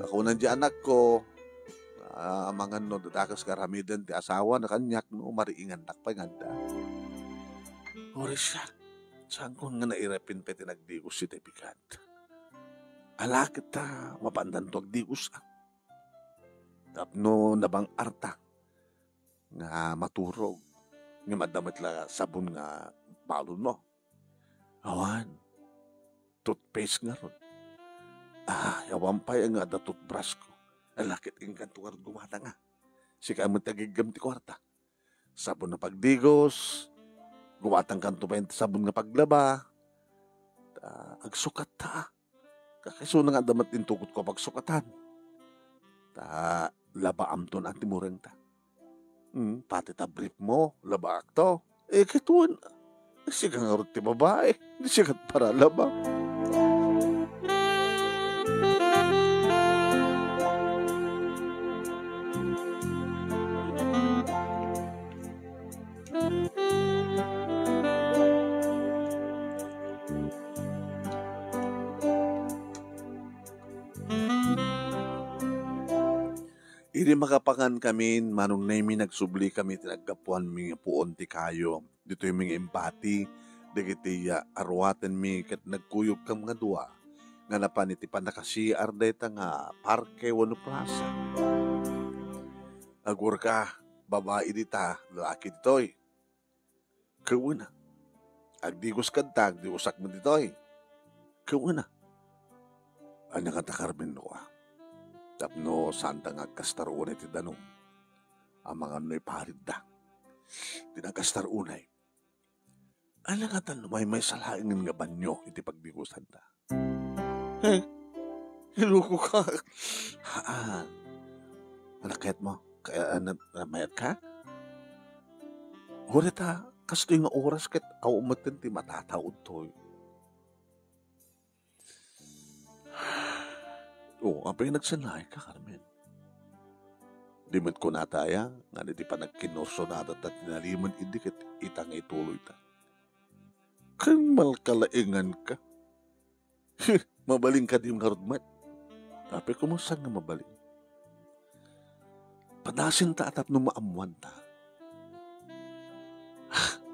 Ako nandiyan anak ko, amangan no, datakas karamidan ti asawa na kanyak, no, mariingan nakpanganda. Ori siya. Saan ko nga nairepin peti nagdigos si Tepikat? Ala kita mapandan to agdigos Tapno nabang arta nga maturog nga madamat la sabon nga balon mo. Awan, toothpaste nga ron. Yawan pa yung nga da toothbrush ko. Alakit yung kantungan gumata nga. Sika mo tagigam ti kwarta. Sabon na pagdigos, gumatang kanto pa yung sabon nga paglaba. Agsukat ta. Kakaiso na nga damat din tukot ko pagsukatan. Laba amton ang timureng ta. Pati ta brief mo, laba akto. Kituan, siya nga rin ti babae. Hindi siya para laba. Hindi makapangan kami, manong nami nagsubli kami, tinagkapuan mga puon ti kayo. Dito yung mga empati, dagiti arwaten mi, kat nagkuyog ka mga dua. Nga napan iti panakasiar deta nga parke wano plaza. Agur ka, babae dita, lalaki ditoy. Kawin na. Agdigos kantag, di usak mo ditoy. Kawin na. Anya kata Carmen Noa. Tapno santa nga kastarunay ti danong. Ang mga no'y parid da. Tinakastarunay. Alam nga tan may salaingin nga banyo iti pagdigusan ta. Hiluko ka. Malakit mo. Kaya mayat ka? Hulit ha. Kasto yung oras kat aumatin ti matataod to. O, apay nagsanay ka, Carmen. Di man ko nataya, nga di pa nagkinorso na at tinaliman indikit itang ituloy ta. Kang malkalaingan ka. Mabaling ka di yung harudmat. Tapi kumusta nga mabaling? Padasin ta at nung maamuan ta.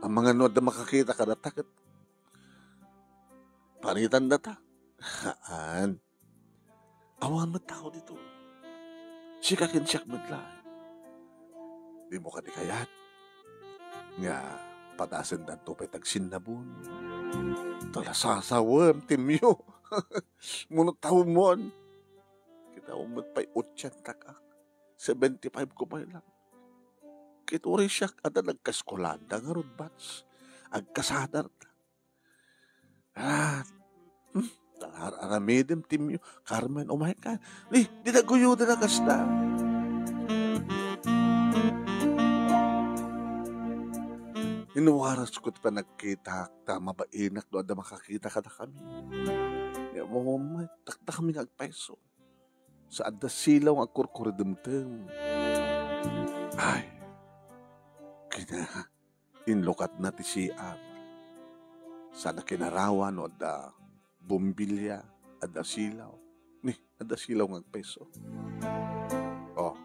Ang mga nood na makakita ka na takot. Panitan na ta. Haan. Awan mo tao dito. Siya kakinsiyak madlaan. Di mo ka di kayat. Nga, padasin na to pa'y tagsinabon. Tala sasawam, timyo. Munot tao mo. Kita umot pa'y 80 ka. 75 ko pa lang. Kituri siya kada nagkaskolanda nga ron bats. Agkasadar ta. Talar aramidem timyo. Carmen, umay ka. Di naguyo na kasta. Inuwaras ko't pa nagkita ta mabainak doon na makakita ka na kami. Mamamay, takta kami nagpaiso. Sa adas silaw ang kurkuridumtem. Ay, kina, inlokat na ti siya. Sana kinarawan o da bumbilya, ada silaw. Ada silaw ng peso. Oh,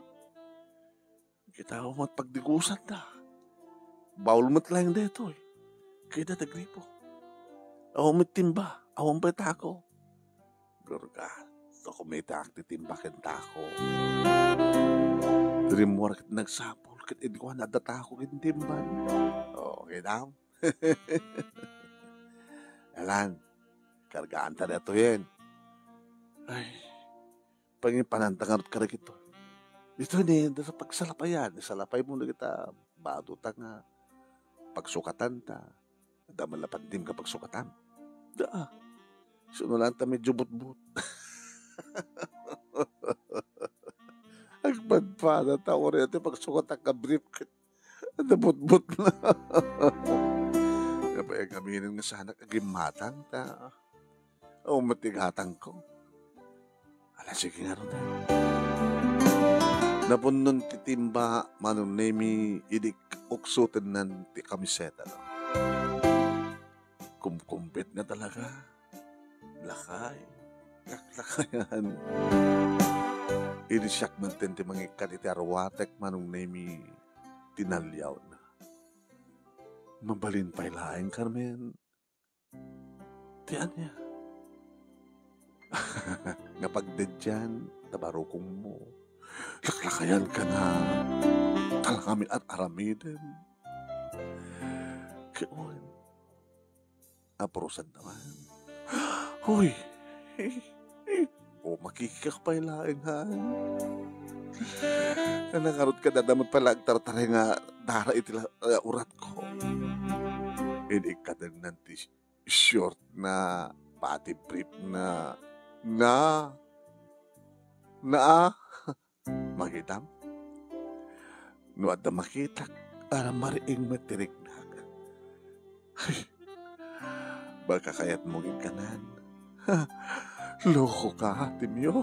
kita mo pagdigusan na. Bawal mo't lang dito eh. Kita tagripo. Awang timba, awang petako. Gurga. Ako may taktitimbakin tako. Rimwar kit nagsapol kit hindi ko nadatako kit timban. Okay daw. Alan, kargaan ta na ito yan. Ay, pangipanantangarot ka rin ito. Ito ni, sa pagsalapayan. Salapay mo na kita, bado ta nga. Pagsukatan ta. Damalapandim ka pagsukatan. Da, sunulan ta medyo but-but. Agpadpada tao rin ito pagsukat ang kabrief nabut-but na. Kapag kaminin nga sana kagimatang ta o matigatang ko. Ala sige nga rin napunon titimba manong nemi idik uksutin ng ti kamiseta no? Kumkumpit na talaga lakay kaklakayan. Inisyak man tenti mangikat iti arwatek manong nemi tinalyaw na. Mabalin pa'y laing, Carmen. Tiyan niya. Ngapagdad dyan, tabarukong mo. Laklakayan ka na. Talangami at aramidem. Kiyon. Aprosan naman. Huy. O makikik pa'y laing, ha? Nangarot ka na damot pala ang tartare nga dara itila urat ko. Hindi ka din nanti short na pati brief na makitam. No at makita para mariing matirik na. Baka kaya't mong ikanan. Loko ka, Timyo.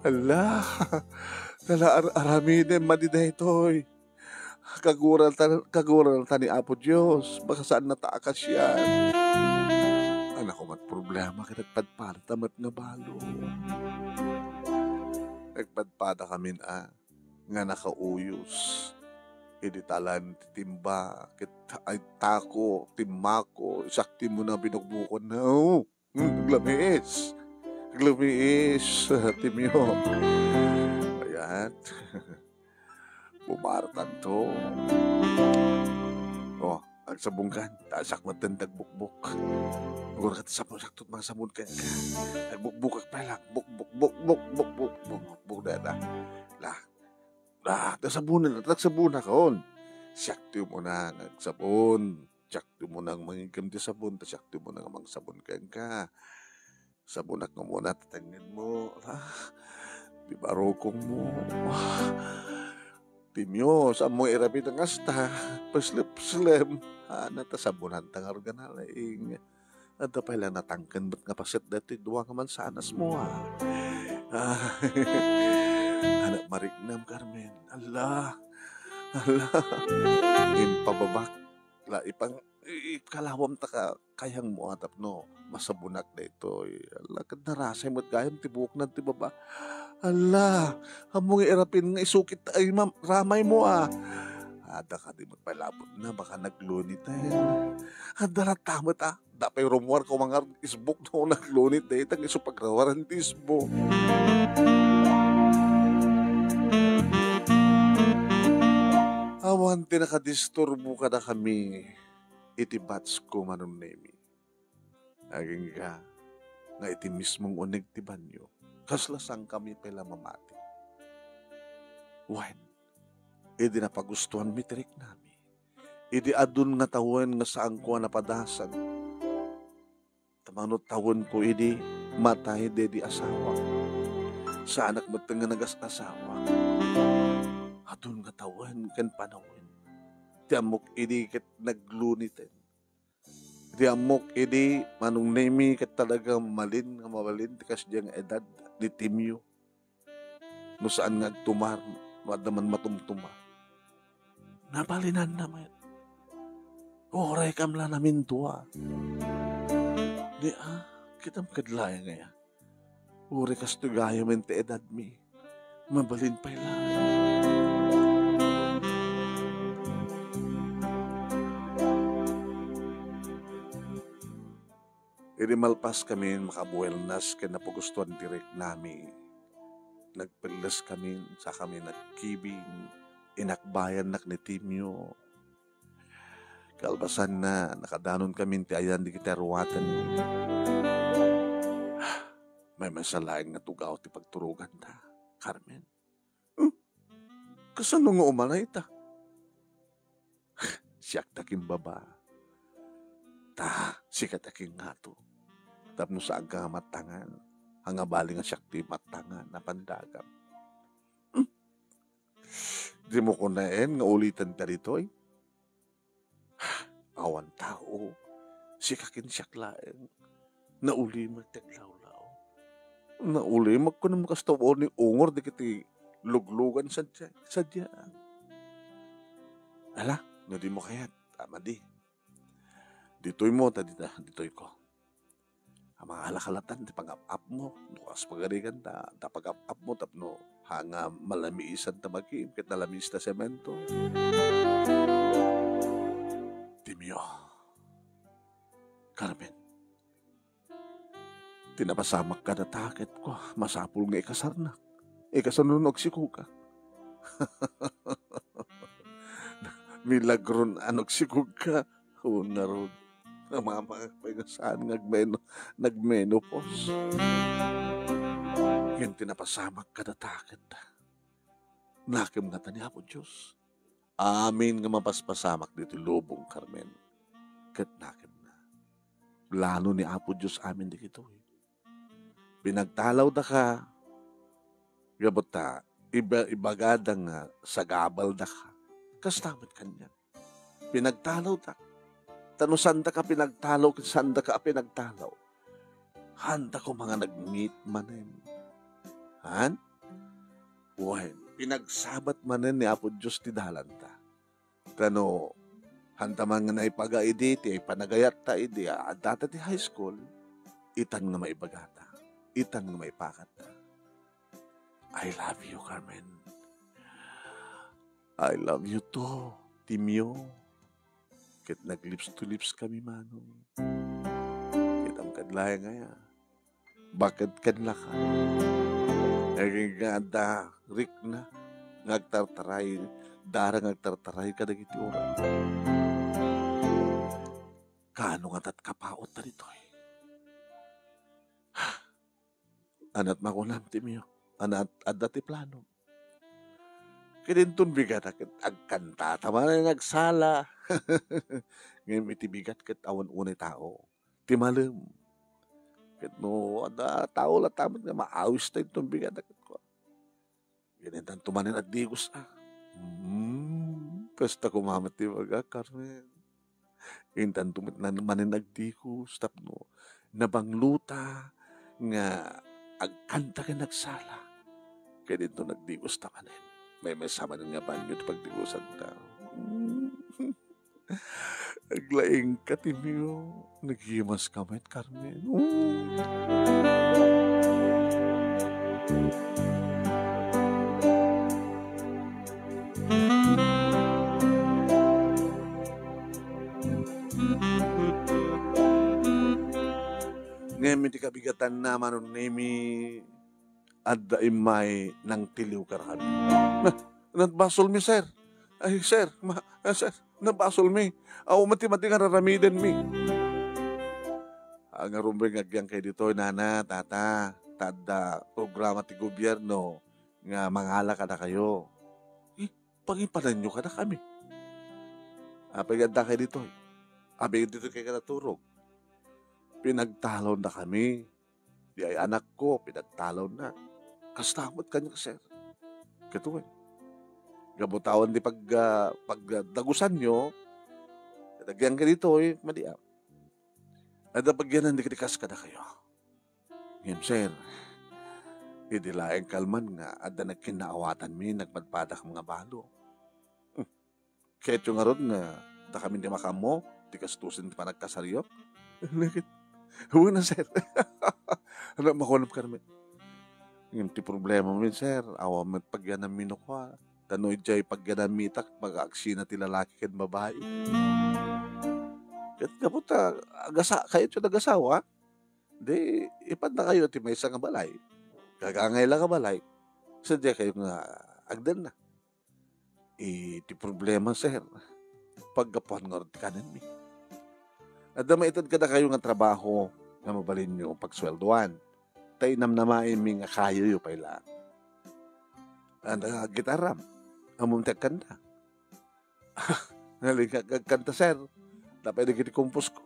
Ala, aramide madida ito'y. Kagural ta ni Apo Diyos. Baka saan nataakas yan. Anak ko mat problema kinagpadpada tamat nga balo. Nagpadpada kami nga nakauyos. Iditalan titimba, ay tako, timako, isakti mo na binugbukon na. Naglamis. Naglamis, Timyo. Ayan. Bumartan to. Oh, ang sabungkan. Tasak matandang bukbuk. Huwag ka saktot mga sabun ka. Nagbukbuk ka pa lang. Buk na. Nasabunan. Nagsabunan ka on. Sakto mo na nagsabon. Sakto mo na ang mangigam di sabon. Sakto mo na ang mga sabon ka. Sabunak mo muna. Tatangin mo. Di barokong mo. Timyo, saan mo irapit ang asta? Paslip-slip. Natasabunan tangar ganalaing. At pala natangkan ba't nga pasit dati duwa ka man sanas mo Ah, anak mariknam, Carmen. Allah, Allah. Impababak. La, ikalawam ta ka, kayang mo atap no. Masabunak na ito. Allah, kadarasay mo't gayam tibuk na tibaba. Allah, among irapin nga isukit ay ramay mo ah. Ada ka di magpalabot na, baka naglunit na yan. Ada na tamat ah. Dapay rumwar ko mga isbuk na naglunit na itang iso pagrawaran tisbo. Awan tinakadisturbo ka na kami. Itibats ko manong nemi. Aging ka, nga iti mismong unig ti banyo. Kaslasang kami pala mamati. Wan, idi napagustuhan mitirik nami. Idi adun nga tawon nga saan ko napadasan. Tamanot tawon ko idi matay dedi asawa. Sa anak matang nga nagas-asawa. Adun nga tawon kan panawin. Ti amok idi ket naglunitin. Ti amok idi manong nemi ket talaga malin nga mawalin ti kasdiyang edad ni Timyo. No saan nga tumar madaman matumtuma. Napalinan naman. Oray kamla namin tuwa. Di kitam kadlaya ngaya. Uri kas tugayo men ti edad mi. Mabalin pa lang. Iri malpas kami makabuelnas kaya napagustuhan direk nami. Nagpelas kami sa kami nagkibing. Inakbayan nak ni Timyo. Kalbasan na nakadanon kami ti ayan di kita ruwatan. May masalaing nga tugaw ti pagturugan ta, Carmen. Kasano nga umalay ta? Siyak taking baba. Ta, sikat taking ngato. Tapno sa aga matangan. Hangabali nga siyak ti matangan na pandagam. Di mo ko naen nga ulitan ta rito eh. Awan tao. Sikakin siyak laeng. Nauli magtaglawlaw. Nauli magkunam kastawo ni ungor di kiti luglugan sadya. Ala, no di mo kayat. Tama di. Ditoy mo, ditoy ko. Ang mga alakalatan, di pag-up mo. Nukas pagarigan ta. Da pag-up mo, tapno hanga malamiisan tabakim. Kit nalamis na semento. Timyo. Carmen. Tinapasamak ka na takit ko. Masapul nga ikasarnak. Ikasanunog si Kuka. Milagron anog si Kuka. Unarod. Ang mga pagasaan nagmenopause. Yung tinapasamak ka na takit. Nakim nga tani Apo Diyos. Amin nga mapaspasamak dito lubong, Carmen. Kat nakim na. Plano ni Apo Diyos amin di kito. Pinagtalaw da ka. Gabot ta, ibagadang sagabal da ka. Kastamat kanya. Pinagtalaw da. Tanusan da ka pinagtalaw, sanda ka pinagtalaw. Handa ko mga nag-meet manen. Han? Wen, pinagsabat manen ni Apo Diyos ti dalanta. Kano, handa man nga naipagaidi, ti panagayat ta idi, data ti high school, itan nga maibagata. Itan nga maipakat ta. I love you, Carmen. I love you too, Timyo. Kit nag-lips to lips kami, manong. Kitang kadlaya ngaya. Bakit kadla ka? Naging ganda, Rick na. Ngagtartaray, darang ngagtartaray ka nagiti oras. Kaano nga tat kapaot na rito eh. Anat makunam, Timyo. Anat adati plano. Kinintun bigat akit agkanta. Tama na nagsala. Ngayon itibigat kat awan unay tao. Timalem. Kat no, ada tao la tamat nga maawis tayo itong bigat akit ko. Ganyan tumanin at digos Kasta kumamat ti baga, Carmen. Ganyan tumit na manin agdigos. Tapno, nabangluta nga agkanta ka nagsala. Kaya dito nagdigos ta kanin. May sama ng nga banyo pagdigusan ta. Aglaing katimiyo. Naghimas kamay, Carmen. Ngayon di kabigatan naman nun nemi adda imay ng tiliw karahan. Nabasol mi, sir. Ay, sir. Sir, nabasol mi. Ako mati-mati nga raramiden mi. Ang arumbay ngagyang kay dito, nana, tata, tada, programa ti gobyerno, nga mangala ka na kayo. Pangipanan nyo ka na kami. Paganda kayo dito. Abigad dito kayo kanaturog. Pinagtalaw na kami. Di ay anak ko, pinagtalaw na. Kastamot kanya, sir. Katuwan. Gabutawan di pagdagusan nyo, dagyan ka dito, madiam. At pagyanan di kadikas ka na kayo. Ngayon, sir, hindi laeng kalman nga, at na nagkinaawatan mi, nagpadpadak mga balo. Kahit yung arod nga, da kami di makamo, di kastusin pa nagkasaryo. Huwag na, sir. Ano, makunap ka naman. Yung ti problema mo, sir, awa mo pagyanan mi no kwa. Tanoy jay pagyanan mi tak, mag-aksi na ti lalaki kan babae. Kahit kaputa, kayo siya nag-asawa, di, ipad na kayo ti may isang balay. Kagangay lang ka balay. Sadya kayo nga, agdan na. Ti problema, sir, paggapuan nga rin kanan mi. At maitad ka na kayo nga trabaho na mabalin nyo pagsweldoan. Tay namnamain mi nga kayo yung pailaan. Ang gitaram, amuntek kanta. Kanta, sir, na pwede kitikumpos ko.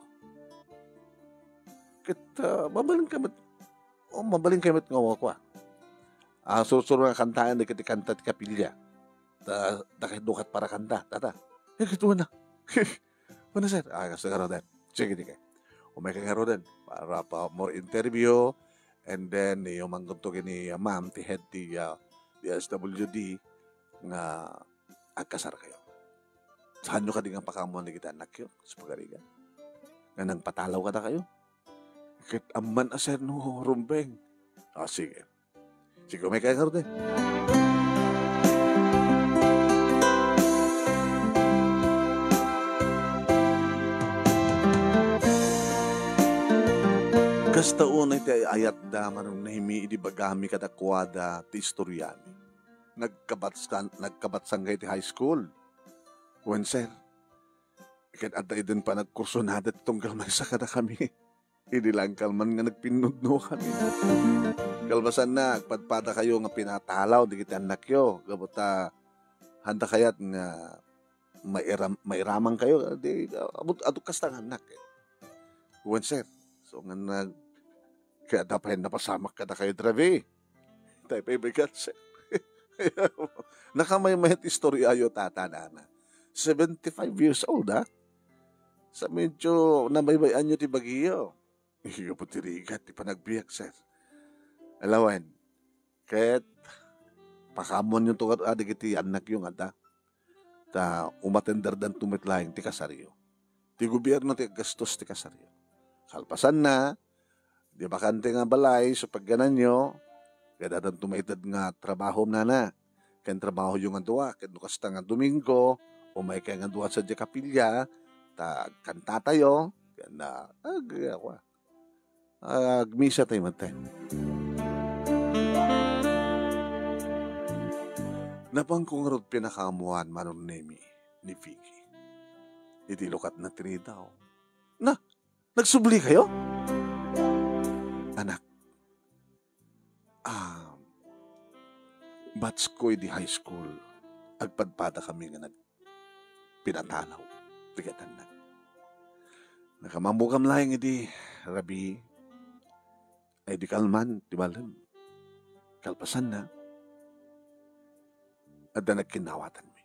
Mabaling kamat, mabaling kamat nga ako. Susuro nga kantaan na kitikanta ti kapilya. Nakidukat para kanta, tata. Kituwa na. Mana, sir? Kasi nga rin. Sige, sige. Umay ka nga rin para pa more interview. And then, yung mangguntugin ni ma'am, ti head ti SWD, nga agkasar kayo. Saan nyo ka din ang pakamuan na kita anak yun? Sa pagkariga. Nga nang patalaw ka na kayo. Kit aman aser no, rumbeng. Sige. Sige, umay ka nga rin. Kasta unay ti ayat da manong nahimi idi bagami kadakwada ti istoryami. Nagkabatsanggay ti high school. When, sir, ken adda idin pa nagkurso na dat itong kalman sa kada kami. Hindi lang kalman nga nagpinudno kami. Kalbasan na, agpadpada kayo nga pinatalaw, di kita anak yo. Gabuta, handa kayat nga mairamang kayo. Di, aduk kastang anak. When, sir, so nga kaya dapat napasamak ka na kayo drabe. Tayo pa ibigat, sir. Nakamay-mayat istorya ayo tata na. 75 years old, ha? Sa medyo nabaybayan nyo ti bagiyo. Iyo po tirigat, ti panagbiyak, sir. Alawan, kahit pakamon yung tukat adik iti anak yung ata, ta umatender dan tumitlaing ti kasaryo. Ti gobyerno ti gastos ti kasaryo. Kalpasan na, di bakante nga balay, so pagganan nyo, kaya datan tumaitad nga trabaho na. Kaya trabaho yung anduwa, kaya nukasta nga Domingo, o may kaya nga anduwa sa di kapilya, ta kanta tayo, kaya na, agmisa tayo maten. Napang kong rod pinakamuhan manon nemi ni Vicky. Itilukat na tinidaw. Na, nagsubli kayo? Anak, batch ko di high school, agpadpada kami nga pinatalaw. Tigatan na. Nakamamukam lang idi, Rabi, ay di kalman, di balam. Kalpasan na, at na nagkinawatan mi.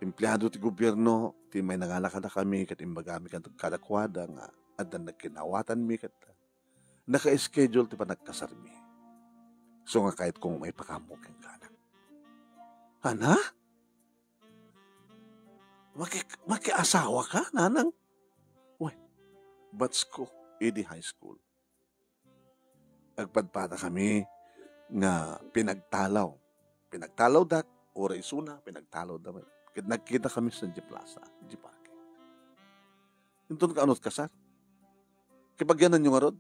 Empleyado ti gobyerno, ti may nangalakad na kami, kat imbagami kadakwada nga, at na nagkinawatan mi, kat naka-schedule ti pa nagkasarmi. So nga kahit kung may pakamok ang kanak. Ana? Makiasawa ka, nanang? Uy, bats ko, edi high school. Agpadpada kami nga pinagtalaw. Pinagtalaw dat, oray suna, pinagtalaw da. Nagkita kami sa G Plaza, G Parque. Ito ka anot kasar. Kipagyanan yung arod,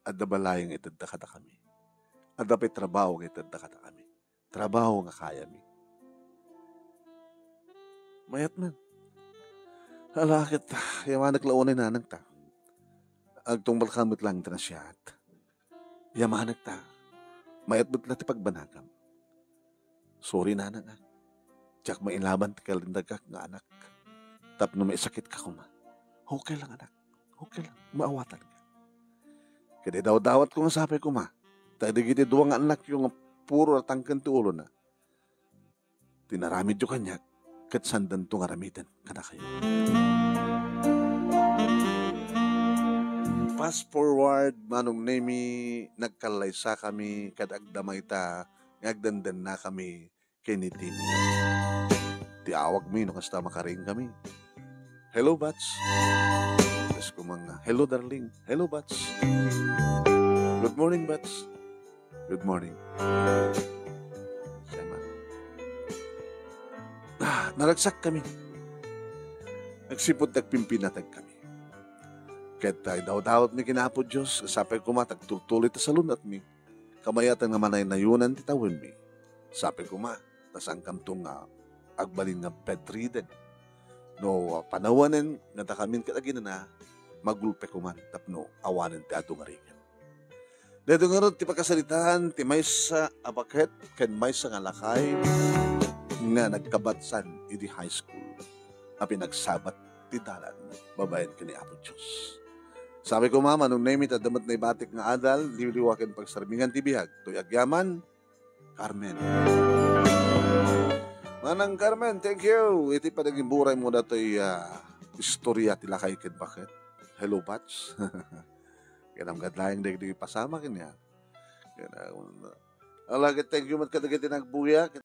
adda balayang itadda kata kami. Adda pa'y trabaho nga itadda kata kami. Trabaho nga kaya mi. Mayat man. Halakit, yaman naglaunay nanang ta. Agtong balkamot lang ta na siyat. Yaman nagta. Mayat ba't natin pagbanagam. Sorry nanang ah. Tiyak mainlaban ti kalindagak nga anak. Tapno may sakit ka kuma. Okay lang anak. Okay lang. Maawatan ka. Kaya daw dawat ko nga sapay kuma. Tayo digiti duwang anak yung puro tangkan ti ulo na. Tinaramid yung kanya. Kat sandan to nga ramitan. Kana kayo. Fast forward, manong nemi, nagkalaysa kami, kadagdamay ta, ngagdandan na kami, kinitin. Tiawag mi, nung kasta makaring kami. Hello, Bats. Tapos ko mga, hello, darling. Hello, Bats. Good morning, Bats. Good morning. Sama. Naragsak kami. Nagsipot nagpimpinatag kami. Kahit daw-dawat mi kinapod Diyos, sapay ko matagtutuloy ta sa lunat mi. Kamayatan nga manay nayunan titawin mi. Sapay ko tasangkam tong agbalin nga bedridden. No, panawanan nga takamin katagin na magulpe ko man tapno awanan ti ato nga ringan. Dito nga ron ti pagkasalitaan ti maysa abaket ken maysa nga lakay nga nagkabatsan iti high school. A pinagsabat ti dalan babayan kani Apo Diyos. Sabi ko mama, nung naimit at damat na ibatik nga adal, liwliwakin pagsarmingan ti bihag. Tuyag yaman, Carmen. Manang Carmen, thank you. Iti pa naging buray mo na to'y istorya tila kay Kid Bakit. Hello, Bats. Kanang gadlayang dagdag pasama kanya. Alagit, thank you mat kadagiti nagbuya.